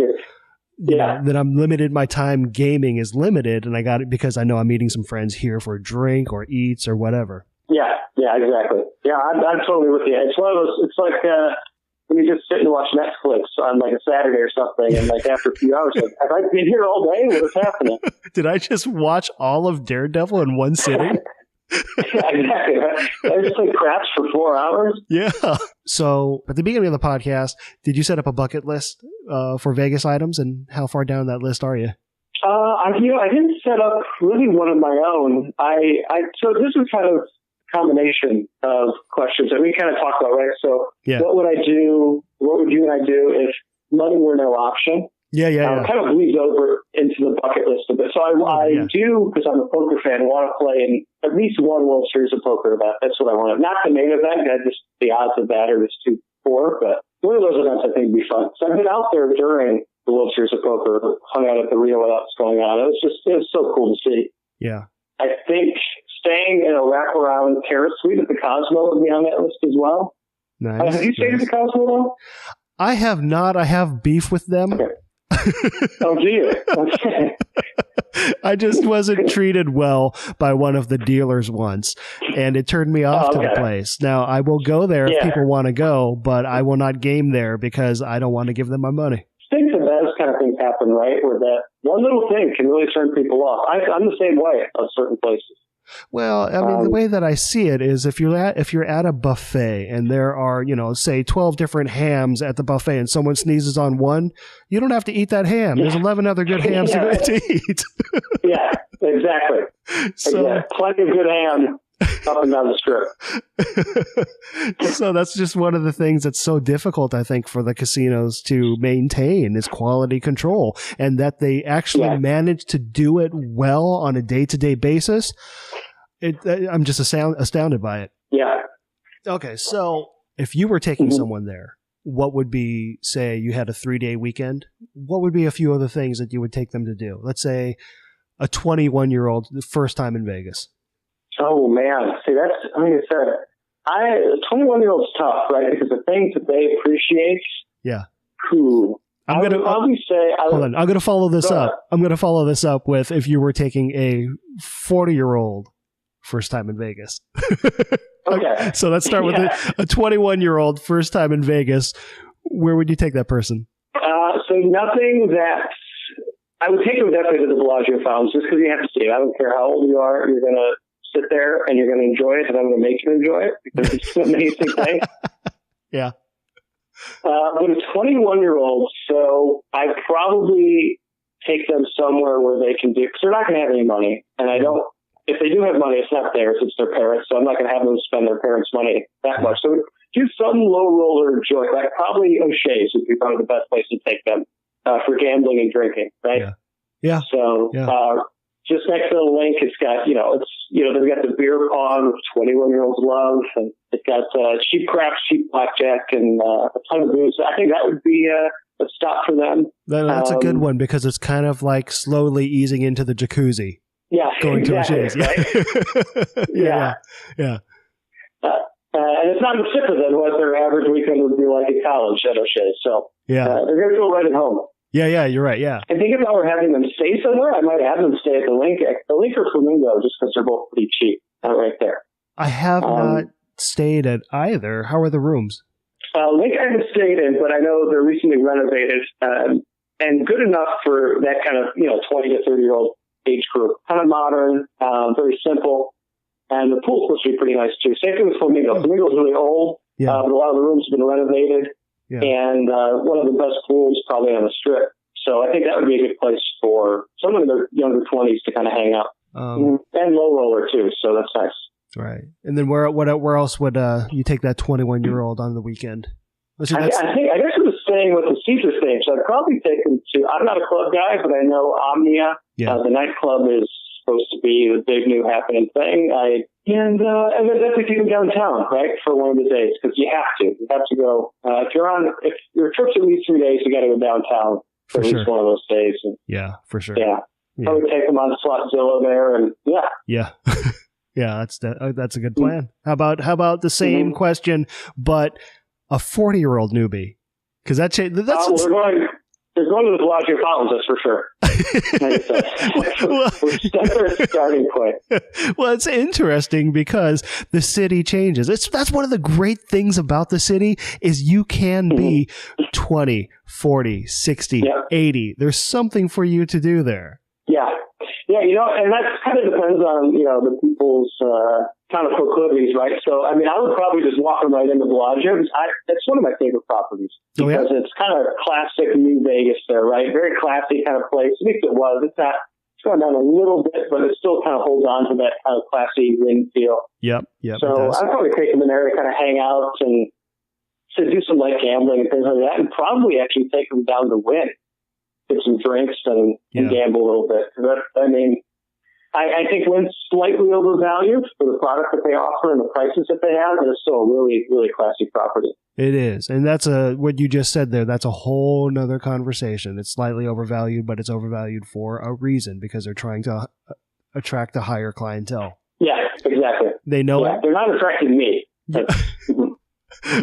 then I'm limited. My time gaming is limited, and I got it because I know I'm meeting some friends here for a drink or eats or whatever. Yeah, exactly. Yeah, I'm totally with you. It's one of those. It's like when you just sit and watch Netflix on like a Saturday or something, and like after a few hours, like, have I been here all day? What's happening? Did I just watch all of Daredevil in one sitting? Yeah, exactly. I just played craps for 4 hours. Yeah. So at the beginning of the podcast, did you set up a bucket list for Vegas items, and how far down that list are you? I didn't set up really one of my own. So this is kind of a combination of questions that we kind of talked about, right? So what would I do? What would you and I do if money were no option? Yeah. Kind of bleeds over into the bucket list a bit. So I do, because I'm a poker fan, want to play in at least one World Series of Poker event. That's what I want. Not the main event. Just the odds of that are just too poor. But one of those events I think would be fun. So I've been out there during the World Series of Poker, hung out at the Rio with what's going on. It was so cool to see. Yeah. I think staying in a wraparound terrace suite at the Cosmo would be on that list as well. Nice. Have you stayed at the Cosmo though? I have not. I have beef with them. Okay. Oh, do you? Okay. I just wasn't treated well by one of the dealers once, and it turned me off to the place. Now, I will go there if people want to go, but I will not game there because I don't want to give them my money. Things of those kind of things happen, right? Where that one little thing can really turn people off. I'm the same way at certain places. Well, I mean, the way that I see it is if you're at a buffet and there are, say 12 different hams at the buffet and someone sneezes on one, you don't have to eat that ham. There's 11 other good hams to eat. Yeah, exactly. So, plenty of good ham up and down the strip. So that's just one of the things that's so difficult, I think, for the casinos to maintain is quality control, and that they actually manage to do it well on a day-to-day basis. I'm just astounded by it. Yeah. Okay, so if you were taking someone there, what would be, say, you had a 3-day weekend, what would be a few other things that you would take them to do? Let's say a 21-year-old, the first time in Vegas. Oh, man. See, that's, like I said, 21-year-old's tough, right? Because the things that they appreciate. Yeah. Cool. I'm going to follow this up. I'm going to follow this up with if you were taking a 40-year-old first time in Vegas. Okay. So let's start with a 21-year-old first time in Vegas. Where would you take that person? So nothing that I would take them definitely to the Bellagio Fountains just because you have to see it. I don't care how old you are. You're going to sit there and you're going to enjoy it, and I'm going to make you enjoy it because it's an amazing thing. Yeah. But a 21-year-old, so I'd probably take them somewhere where they can do, because they're not going to have any money. And if they do have money, it's not theirs, it's their parents. So I'm not going to have them spend their parents' money that much. So do some low roller joint, like probably O'Shea's would be probably the best place to take them for gambling and drinking, right? Yeah. So, just next to the link, it's got, they've got the beer pong, 21-year-olds love, and it's got cheap craps, cheap blackjack, and a ton of booze. I think that would be a stop for them. That's a good one because it's kind of like slowly easing into the jacuzzi. Yeah, going to O'Shea's. Right? Yeah. And it's not cheaper than what their average weekend would be like at college at O'Shea's. So they're going to feel right at home. Yeah, you're right. Yeah. I think if I were having them stay somewhere, I might have them stay at the Link or Flamingo just because they're both pretty cheap right there. I have not stayed at either. How are the rooms? Link I haven't stayed in, but I know they're recently renovated and good enough for that kind of 20 to 30-year-old age group. Kind of modern, very simple, and the pool's supposed to be pretty nice too. Same thing with Flamingo. Flamingo's really old, but a lot of the rooms have been renovated. Yeah. And one of the best pools probably on the strip. So I think that would be a good place for someone in their younger 20s to kind of hang out. And low roller too, so that's nice. Right. And then where else would you take that 21-year-old on the weekend? I guess it was staying with the Caesar thing, so I'd probably take him to, I'm not a club guy, but I know Omnia, the nightclub, is supposed to be the big new happening thing. And then definitely take them downtown, right, for one of the days, because you have to. You have to go. If your trip's at least 3 days, you got to go downtown for at least one of those days. And, for sure. Yeah. I would take them on Slotzilla there, and Yeah, that's a good plan. How about the same question, but a 40-year-old newbie? Because that's we're going to the Bellagio Fountains, that's for sure. That's our starting point. Well, it's interesting because the city changes. That's one of the great things about the city is you can be 20, 40, 60, 80. There's something for you to do there. Yeah. Yeah, and that kind of depends on, the people's kind of proclivities, right? So, I mean, I would probably just walk them right into Bellagio. It's one of my favorite properties because it's kind of classic New Vegas there, right? Very classy kind of place. At least it was. It's gone down a little bit, but it still kind of holds on to that kind of classy ring feel. Yep. So I'd probably take them in there to kind of hang out and to do some light gambling and things like that, and probably actually take them down to Wynn. Get some drinks and gamble a little bit. I think Wynn's slightly overvalued for the product that they offer and the prices that they have, but it's still a really, really classy property. It is. And that's what you just said there. That's a whole nother conversation. It's slightly overvalued, but it's overvalued for a reason because they're trying to attract a higher clientele. Yeah, exactly. They know it. They're not attracting me.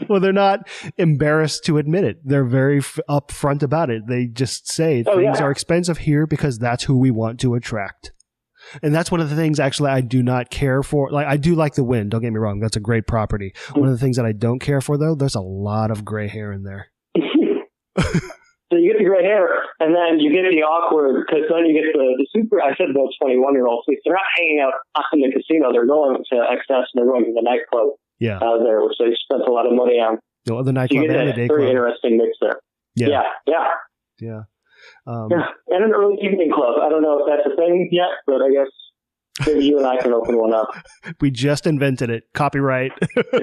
Well, they're not embarrassed to admit it. They're very upfront about it. They just say things are expensive here because that's who we want to attract. And that's one of the things, actually, I do not care for. Like, I do like the Wynn. Don't get me wrong. That's a great property. One of the things that I don't care for, though, there's a lot of gray hair in there. So you get the gray hair, and then you get the awkward, because then you get the super, I said about 21-year-olds, they're not hanging out in the casino. They're going to excess, and they're going to the nightclub there, which they spent a lot of money on. No, the nightclub and the day club. Very interesting mix there. Yeah. And an early evening club. I don't know if that's a thing yet, but I guess maybe you and I can open one up. We just invented it. Copyright.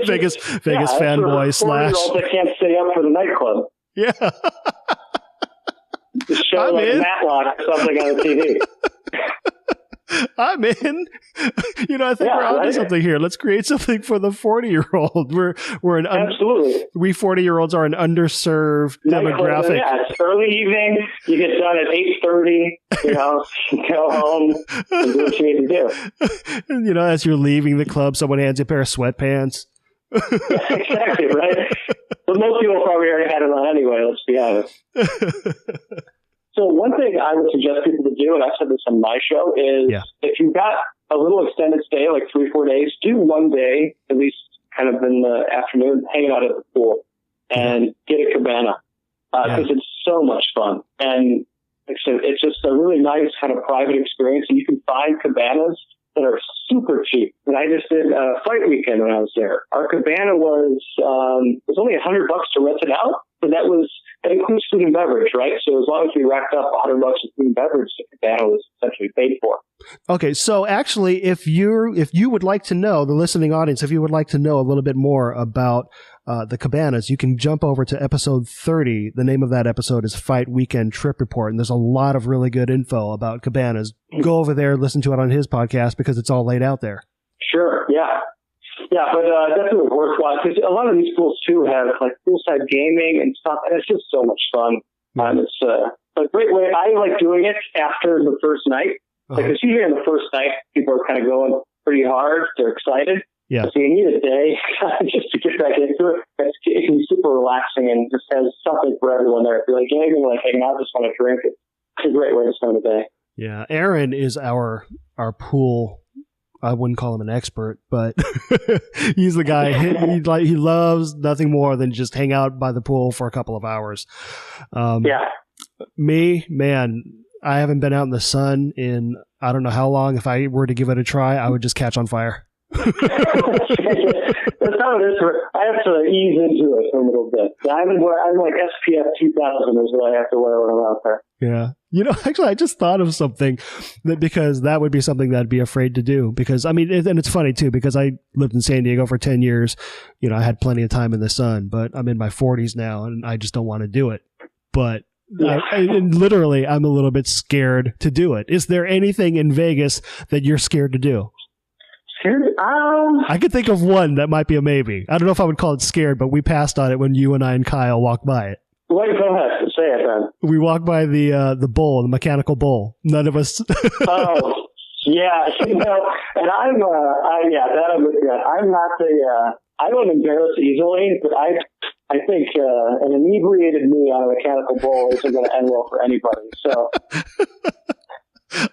Vegas Fanboy / 4-year-olds that can't stay up for the nightclub. Yeah. The show like Matlock or something on the TV. I'm in. I think we're onto something here. Let's create something for the 40-year-old. Absolutely. We 40-year-olds are an underserved demographic. Yeah, it's early evening. You get done at 8:30. Go home and do what you need to do. And, as you're leaving the club, someone hands you a pair of sweatpants. Yeah, exactly, right? But most people probably already had it on anyway, let's be honest. So one thing I would suggest people to do, and I've said this on my show, is if you've got a little extended stay, like 3-4 days, do one day, at least kind of in the afternoon, hanging out at the pool and get a cabana because it's so much fun. And like I said, it's just a really nice kind of private experience. And you can find cabanas that are super cheap. And I just did a fight weekend when I was there. Our cabana was only $100 to rent it out, but that includes food and beverage, right? So as long as we racked up $100 in food and beverage, the cabana was essentially paid for. Okay, so actually, if you would like to know, the listening audience, if you would like to know a little bit more about the cabanas, you can jump over to episode 30. The name of that episode is Fight Weekend Trip Report, and there's a lot of really good info about cabanas. Go over there, listen to it on his podcast, because it's all laid out there. Sure, yeah. Yeah, but definitely worthwhile, because a lot of these pools, too, have like poolside gaming and stuff, and it's just so much fun. It's a great way. I like doing it after the first night. Because usually on the first night, people are kind of going pretty hard. They're excited. Yeah. So you need a day just to get back into it. It can be super relaxing and just has something for everyone there. If you're like gaming, like hanging out, just want to drink, it's a great way to spend the day. Yeah. Aaron is our pool. I wouldn't call him an expert, but he's the guy. He loves nothing more than just hang out by the pool for a couple of hours. Me, man, I haven't been out in the sun in I don't know how long. If I were to give it a try, I would just catch on fire. That's how it is. I have to ease into it a little bit. I'm like SPF 2000 is what I have to wear when I'm out there. Yeah. Actually, I just thought of something because that would be something that I'd be afraid to do. Because, and it's funny, too, because I lived in San Diego for 10 years. I had plenty of time in the sun, but I'm in my 40s now, and I just don't want to do it. But literally, I'm a little bit scared to do it. Is there anything in Vegas that you're scared to do? Scared? I could think of one that might be a maybe. I don't know if I would call it scared, but we passed on it when you and I and Kyle walked by it. Wait, go ahead. Say it then. We walked by the bull, the mechanical bull. None of us. Oh, yeah. And that I'm with you. I'm not I don't embarrass easily, but I think an inebriated me on a mechanical bull isn't going to end well for anybody. So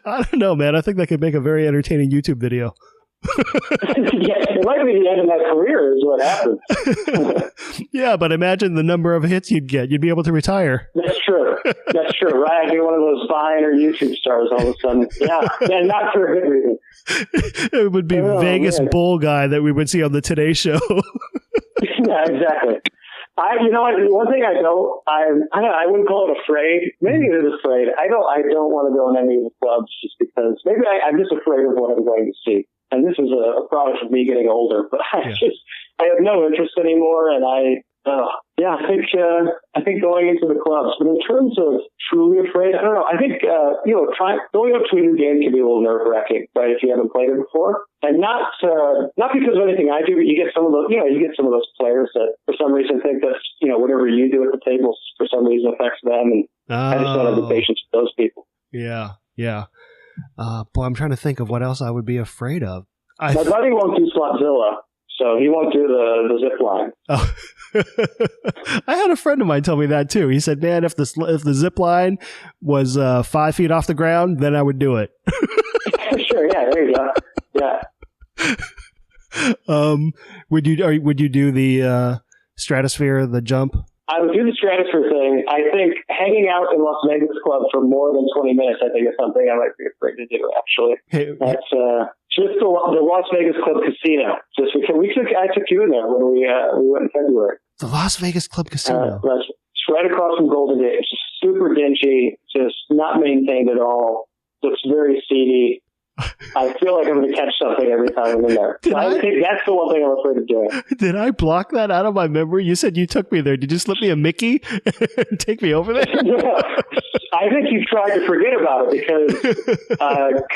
I don't know, man. I think that could make a very entertaining YouTube video. Yeah, it might be the end of my career is what happens. Yeah, but imagine the number of hits you'd get. You'd be able to retire. That's true. Right? I'd be one of those Vine or YouTube stars all of a sudden. Yeah, and not for a good reason. It would be Vegas Bull guy that we would see on the Today Show. Yeah, exactly. One thing I wouldn't call it afraid. Maybe it is afraid. I don't want to go in any of the clubs just because maybe I'm just afraid of what I'm going to see. And this is a product of me getting older, but I have no interest anymore. And I think going into the clubs, but in terms of truly afraid, I don't know. I think, going up to a new game can be a little nerve wracking, right? If you haven't played it before, and not because of anything I do, but you get some of those players that for some reason think that, whatever you do at the table for some reason affects them. And I just don't have the patience with those people. Yeah. Yeah. Boy, I'm trying to think of what else I would be afraid of. My buddy won't do Slotzilla, so he won't do the zip line. Oh. I had a friend of mine tell me that too. He said, man, if the zip line was 5 feet off the ground, then I would do it. Sure. Yeah. There you go. Yeah. Would you do the stratosphere, the jump? I would do the stratosphere thing. I think hanging out in Las Vegas Club for more than 20 minutes, I think is something I might be afraid to do, actually. That's just the Las Vegas Club Casino. I took you in there when we went in February. The Las Vegas Club Casino. It's right across from Golden Gate. It's just super dingy, just not maintained at all. Looks very seedy. I feel like I'm going to catch something every time I'm in there. I think that's the one thing I'm afraid of doing. Did I block that out of my memory? You said you took me there. Did you slip me a Mickey and take me over there? Yeah. I think you tried to forget about it because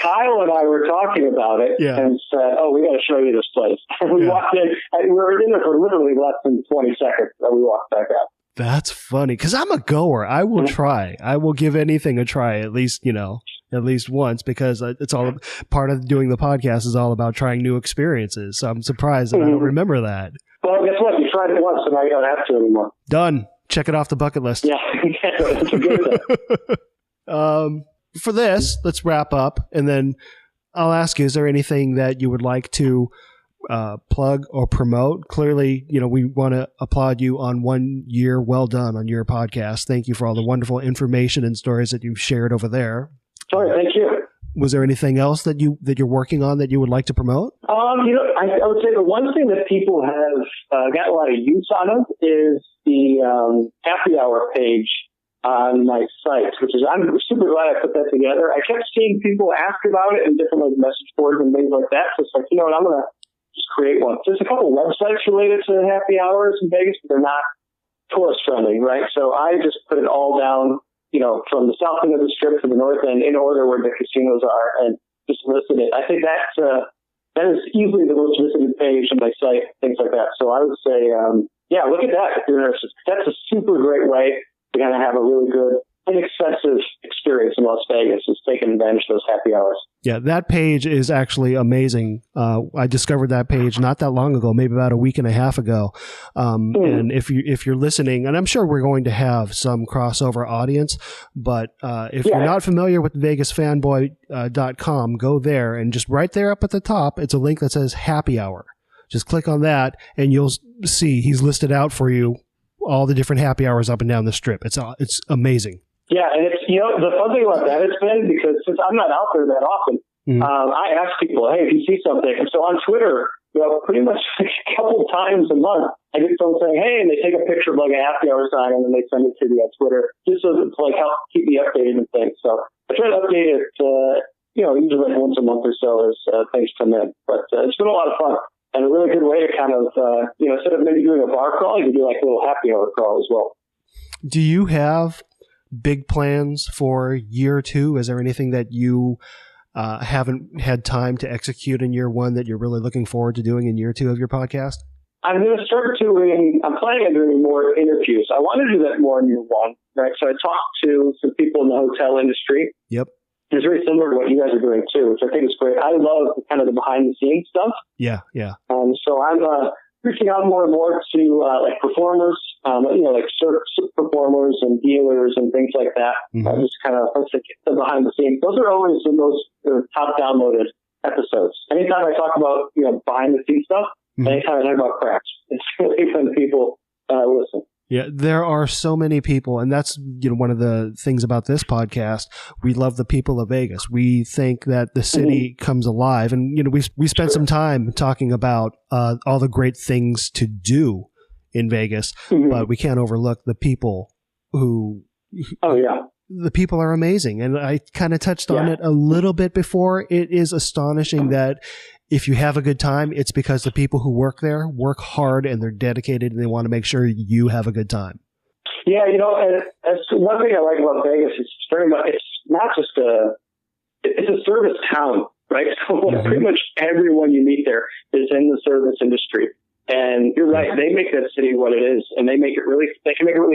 Kyle and I were talking about it and said, "Oh, we got to show you this place." And we walked in. We were in there for literally less than 20 seconds, and we walked back out. That's funny because I'm a goer. I will try. I will give anything a try. At least once, because it's all part of doing the podcast is all about trying new experiences. So I'm surprised that I don't remember that. Well, guess what? You tried it once, so now you don't have to anymore. Done. Check it off the bucket list. Yeah, it's a good thing. For this, let's wrap up, and then I'll ask you: is there anything that you would like to plug or promote? Clearly, we want to applaud you on 1 year. Well done on your podcast. Thank you for all the wonderful information and stories that you've shared over there. All right, thank you. Was there anything else that you're working on that you would like to promote? I would say the one thing that people have got a lot of use out of is the happy hour page on my site, I'm super glad I put that together. I kept seeing people ask about it in different message boards and things like that. So it's like, I'm going to just create one. There's a couple websites related to happy hours in Vegas, but they're not tourist friendly, right? So I just put it all down, from the south end of the strip to the north end in order where the casinos are and just listed it. I think that is easily the most visited page on my site, things like that. So I would say, look at that if you're interested. That's a super great way to kind of have a really good, inexpensive experience in Las Vegas is taking advantage of those happy hours. Yeah, that page is actually amazing. I discovered that page not that long ago, maybe about a week and a half ago. And if you're listening, and I'm sure we're going to have some crossover audience, but if you're not familiar with VegasFanboy.com, go there and just right there up at the top, it's a link that says Happy Hour. Just click on that, and you'll see he's listed out for you all the different happy hours up and down the strip. It's amazing. Yeah, and it's the fun thing about that, it's been because since I'm not out there that often, I ask people, hey, if you see something. And so on Twitter, pretty much a couple times a month, I get someone saying, hey, and they take a picture of a happy hour sign and then they send it to me on Twitter just so to help keep me updated and things. So I try to update it, usually once a month or so as things come in. But it's been a lot of fun and a really good way to kind of, instead of maybe doing a bar crawl, you can do a little happy hour crawl as well. Do you have big plans for year 2? Is there anything that you haven't had time to execute in year 1 that you're really looking forward to doing in year 2 of your podcast? I'm going to start I'm planning on doing more interviews. I want to do that more in year 1, right? So I talked to some people in the hotel industry. Yep. It's very similar to what you guys are doing too, which I think is great. I love kind of the behind the scenes stuff. Yeah. So I'm reaching out more and more to performers, performers and dealers and things like that. Just kind of the behind the scenes. Those are always the most top downloaded episodes. Anytime I talk about behind the scenes stuff, anytime I talk about crafts, it's really fun. People listen. Yeah, there are so many people, and that's one of the things about this podcast. We love the people of Vegas. We think that the city comes alive, and we spent some time talking about all the great things to do in Vegas, but we can't overlook the people who. Oh yeah. The people are amazing, and I kind of touched on it a little bit before. It is astonishing that if you have a good time, it's because the people who work there work hard and they're dedicated and they want to make sure you have a good time. Yeah, and that's one thing I like about Vegas. It's very much, it's not just it's a service town, right? So pretty much everyone you meet there is in the service industry. And you're right, they make that city what it is, and they can make it really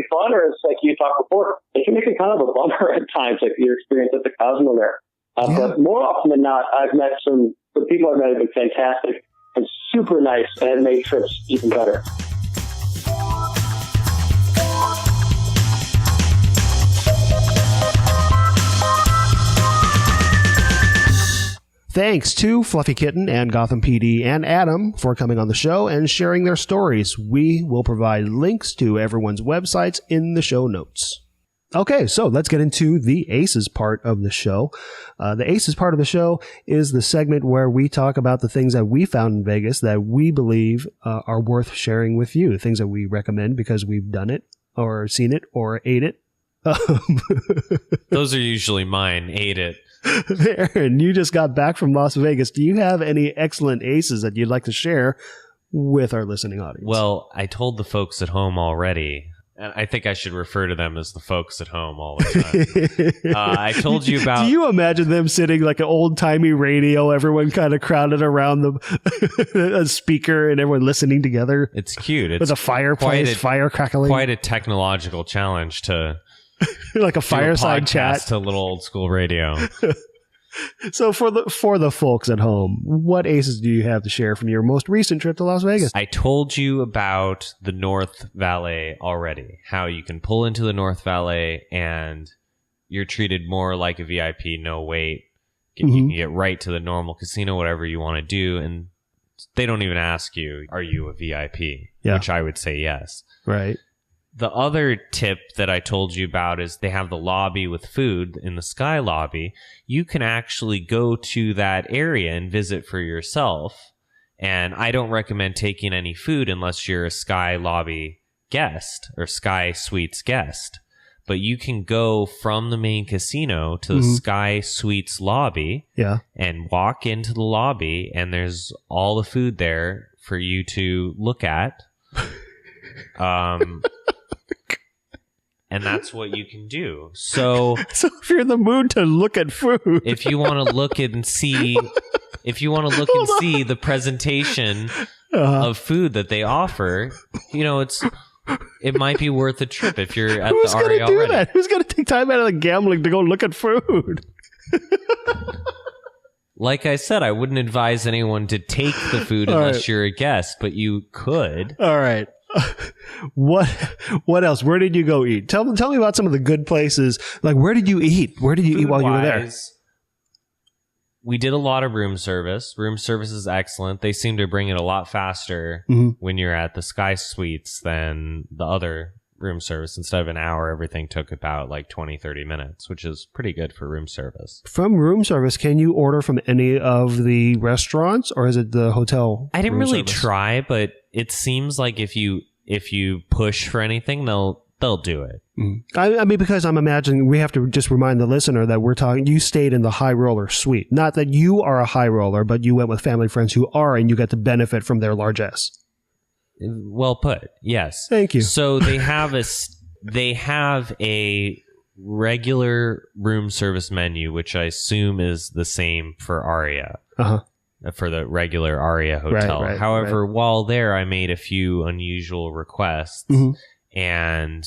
fun, or it's like you talked before, they can make it kind of a bummer at times, like your experience at the Cosmo there. But more often than not, I've met the people I've met have been fantastic and super nice, and it made trips even better. Thanks to FluffiKitten and GothamPD and Adam for coming on the show and sharing their stories. We will provide links to everyone's websites in the show notes. Okay, so let's get into the Aces part of the show. The Aces part of the show is the segment where we talk about the things that we found in Vegas that we believe are worth sharing with you, things that we recommend because we've done it or seen it or ate it. Those are usually mine. Ate it. Aaron, you just got back from Las Vegas. Do you have any excellent Aces that you'd like to share with our listening audience? Well, I told the folks at home already. And I think I should refer to them as the folks at home all the time. I told you about... Do you imagine them sitting like an old-timey radio, everyone kind of crowded around a speaker and everyone listening together? It's cute. It's with a fireplace, fire crackling. Quite a technological challenge to... like a fireside chat. To little old-school radio. So for the folks at home, what Aces do you have to share from your most recent trip to Las Vegas? I told you about the North Valley already, how you can pull into the North Valley and you're treated more like a VIP, no wait. You can get right to the normal casino, whatever you want to do, and they don't even ask you, are you a VIP? Yeah. Which I would say yes. Right. The other tip that I told you about is they have the lobby with food in the Sky Lobby. You can actually go to that area and visit for yourself. And I don't recommend taking any food unless you're a Sky Lobby guest or Sky Suites guest. But you can go from the main casino to the Sky Suites lobby and walk into the lobby, and there's all the food there for you to look at. And that's what you can do. So if you're in the mood to look at food, if you want to look and see, the presentation of food that they offer, it might be worth a trip if you're at the Aria already. That? Who's going to take time out of the gambling to go look at food? Like I said, I wouldn't advise anyone to take the food unless you're a guest, but you could. All right. What else? Where did you go eat? Tell me about some of the good places. Like, where did you eat? Where did you eat while you were there? We did a lot of room service. Room service is excellent. They seem to bring it a lot faster when you're at the Sky Suites than the other room service. Instead of an hour, everything took about like 20-30 minutes, which is pretty good for room service. From room service, can you order from any of the restaurants, or is it the hotel? I didn't really try, but it seems like if you push for anything, they'll do it. I mean, because I'm imagining we have to just remind the listener that you stayed in the high roller suite. Not that you are a high roller, but you went with family friends who are, and you got to benefit from their largesse. Well put. Yes. Thank you. So they have a regular room service menu, which I assume is the same for Aria. For the regular Aria hotel. Right, However, while there, I made a few unusual requests, and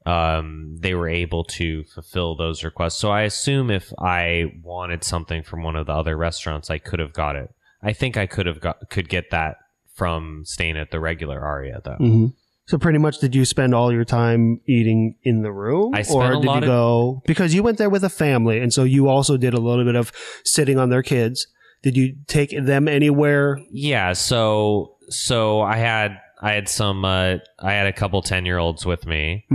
they were able to fulfill those requests. So I assume if I wanted something from one of the other restaurants, I could have got it. I think I could get that from staying at the regular Aria, though. So pretty much, did you spend all your time eating in the room? I spent because you went there with a family, and so you also did a little bit of sitting on their kids. Did you take them anywhere? Yeah, so I had a couple 10-year-olds with me,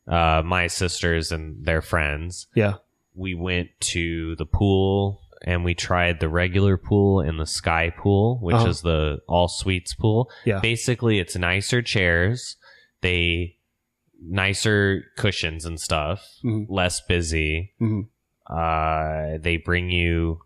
my sisters and their friends. Yeah, we went to the pool and we tried the regular pool and the Sky pool, which is the all suites pool. Yeah, basically it's nicer chairs, nicer cushions and stuff, less busy. They bring you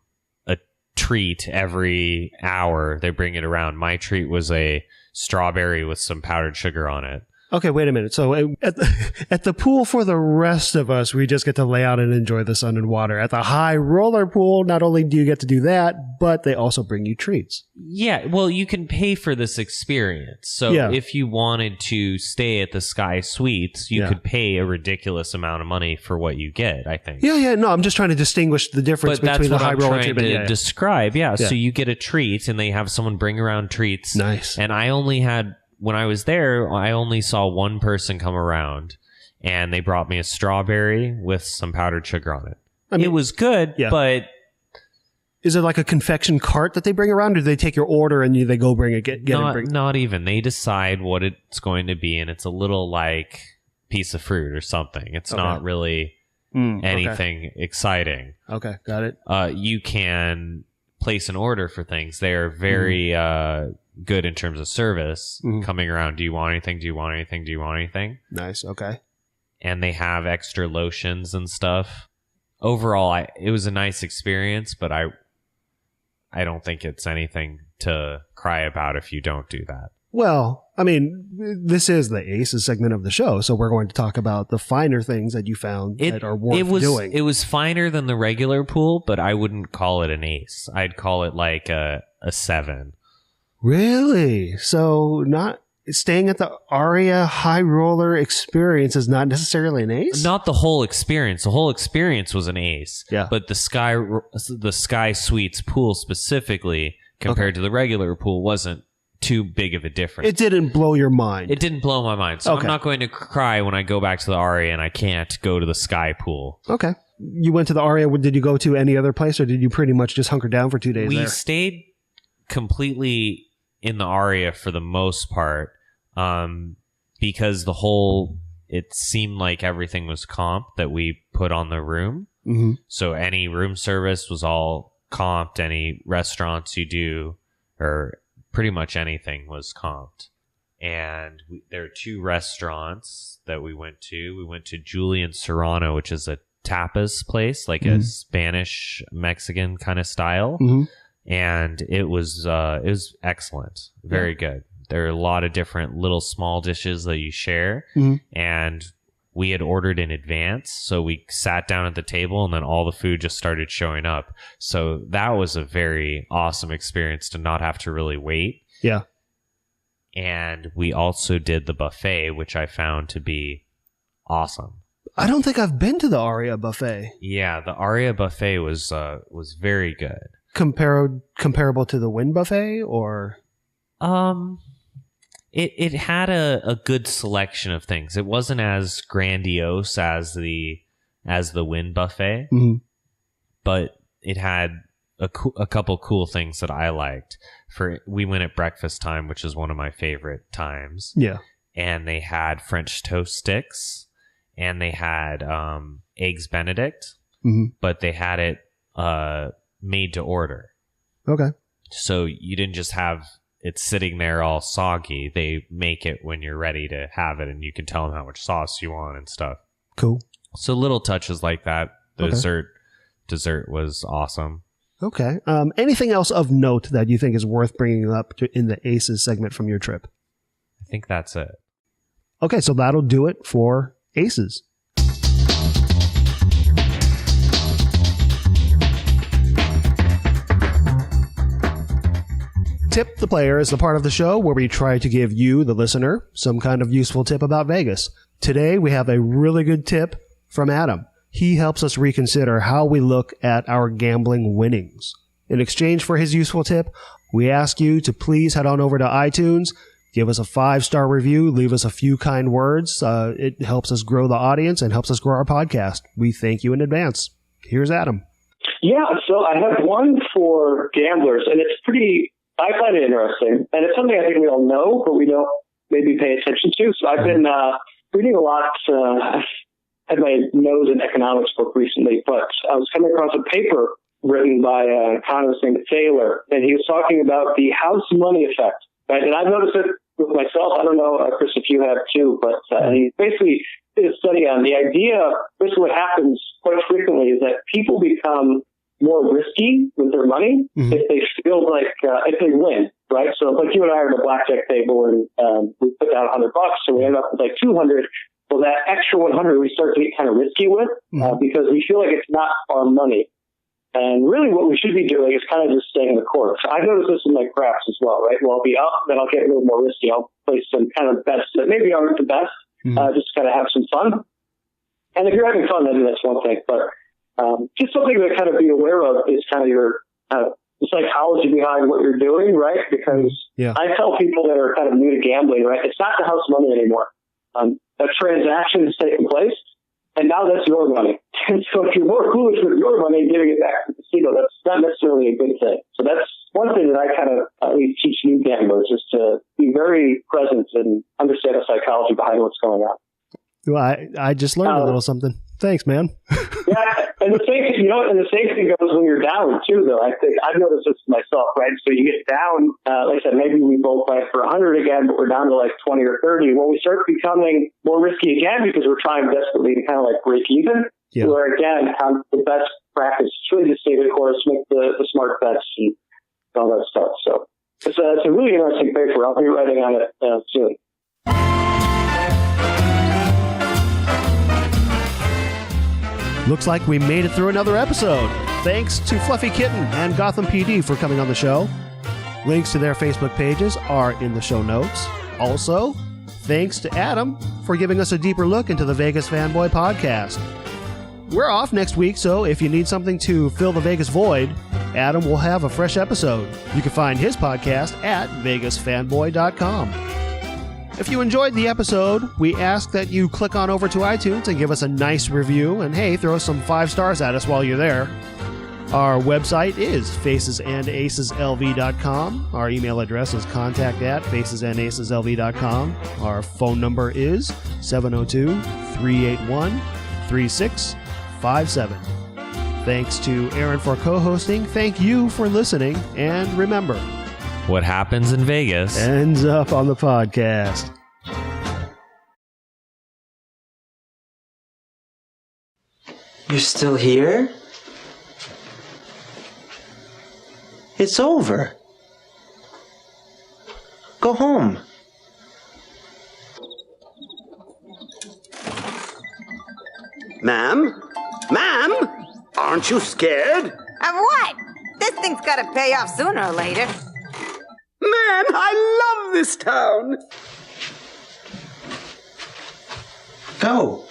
treat every hour. They bring it around. My treat was a strawberry with some powdered sugar on it. Okay, wait a minute. So at the pool for the rest of us, we just get to lay out and enjoy the sun and water. At the high roller pool, not only do you get to do that, but they also bring you treats. Yeah, well, you can pay for this experience. So if you wanted to stay at the Sky Suites, you could pay a ridiculous amount of money for what you get, I think. Yeah. No, I'm just trying to distinguish the difference between the high roller treatment. That's what I'm trying to describe. Yeah, so you get a treat, and they have someone bring around treats. Nice. And when I was there, I only saw one person come around, and they brought me a strawberry with some powdered sugar on it. I mean, it was good, but Is it like a confection cart that they bring around, or do they take your order and they go bring it, Not even. They decide what it's going to be, and it's a little like piece of fruit or something. It's not really anything exciting. Okay, got it. You can place an order for things. They are very good in terms of service, coming around. Do you want anything? Do you want anything? Do you want anything? Nice, okay. And they have extra lotions and stuff. Overall, it was a nice experience, but I don't think it's anything to cry about if you don't do that. Well, I mean, this is the Aces segment of the show, so we're going to talk about the finer things that you found that are worth doing. It was finer than the regular pool, but I wouldn't call it an ace. I'd call it like a 7. Really? So not staying at the Aria High Roller experience is not necessarily an ace? Not the whole experience. The whole experience was an ace. Yeah. But the Sky Suites pool specifically, compared to the regular pool, wasn't too big of a difference. It didn't blow your mind. It didn't blow my mind. So I'm not going to cry when I go back to the Aria and I can't go to the Sky pool. Okay. You went to the Aria. Did you go to any other place, or did you pretty much just hunker down for 2 days there? We stayed completely in the Aria for the most part, because it seemed like everything was comp that we put on the room. Mm-hmm. So any room service was all comped. Any restaurants you do, or pretty much anything was comped. And there are 2 restaurants that we went to. We went to Julian Serrano, which is a tapas place, like a Spanish Mexican kind of style. Mm-hmm. And it was excellent. Very good. There are a lot of different little small dishes that you share. Mm-hmm. And we had ordered in advance, so we sat down at the table and then all the food just started showing up. So that was a very awesome experience to not have to really wait. Yeah. And we also did the buffet, which I found to be awesome. I don't think I've been to the Aria buffet. Yeah, the Aria buffet was very good. Comparable to the Wynn buffet, or? It had a good selection of things. It wasn't as grandiose as the Wynn buffet, but it had a couple cool things that I liked. We went at breakfast time, which is one of my favorite times. Yeah, and they had French toast sticks, and they had eggs Benedict, but they had it made to order. Okay, so you didn't just have it's sitting there all soggy. They make it when you're ready to have it, and you can tell them how much sauce you want and stuff. Cool. So little touches like that. The dessert was awesome. Okay. Anything else of note that you think is worth bringing up in the Aces segment from your trip? I think that's it. Okay, so that'll do it for Aces. Tip the Player is the part of the show where we try to give you, the listener, some kind of useful tip about Vegas. Today, we have a really good tip from Adam. He helps us reconsider how we look at our gambling winnings. In exchange for his useful tip, we ask you to please head on over to iTunes, give us a 5-star review, leave us a few kind words. It helps us grow the audience and helps us grow our podcast. We thank you in advance. Here's Adam. Yeah, so I have one for gamblers, and I find it interesting, and it's something I think we all know, but we don't maybe pay attention to. So I've been reading a lot. I had my nose in economics book recently, but I was coming across a paper written by an economist named Taylor, and he was talking about the house money effect. Right? And I've noticed it with myself. I don't know, Chris, if you have too, but he basically did a study on the idea. Basically, what happens quite frequently is that people become more risky with their money if they feel like if they win, right? So like you and I are at a blackjack table and we put down $100 and we end up with like 200. Well, that extra 100 we start to get kind of risky with because we feel like it's not our money. And really what we should be doing is kind of just staying the course. I've noticed this in my craps as well, right? Well, I'll be up, then I'll get a little more risky. I'll play some kind of bets that maybe aren't the best, just kind of have some fun. And if you're having fun, then that's one thing. But just something to kind of be aware of is kind of your the psychology behind what you're doing, right? Because I tell people that are kind of new to gambling, right, it's not the house money anymore. A transaction is taking place, And now that's your money. And so if you're more foolish with your money and giving it back to the casino, that's not necessarily a good thing. So that's one thing that I kind of at least teach new gamblers, is to be very present and understand the psychology behind what's going on. Well, I just learned a little something. Thanks, man. Yeah, and the same thing, and the same thing goes when you're down too, though. I think I've noticed this myself, right? So you get down, like I said, maybe we both play for 100 again, but we're down to like 20 or 30. Well, we start becoming more risky again because we're trying desperately to kind of like break even. Yeah. Where again, the best practice is really to stay the course, make the smart bets, and all that stuff. So it's a really interesting paper. I'll be writing on it soon. Looks like we made it through another episode. Thanks to FluffiKitten and GothamPD for coming on the show. Links to their Facebook pages are in the show notes. Also, thanks to Adam for giving us a deeper look into the Vegas Fanboy Podcast. We're off next week, so if you need something to fill the Vegas void, Adam will have a fresh episode. You can find his podcast at vegasfanboy.com. If you enjoyed the episode, we ask that you click on over to iTunes and give us a nice review, and hey, throw some 5 stars at us while you're there. Our website is facesandaceslv.com. Our email address is contact@facesandaceslv.com. Our phone number is 702-381-3657. Thanks to Aaron for co-hosting. Thank you for listening, and remember, what happens in Vegas ends up on the podcast. You're still here? It's over. Go home. Ma'am? Ma'am? Aren't you scared? Of what? This thing's gotta pay off sooner or later. Man, I love this town. Go.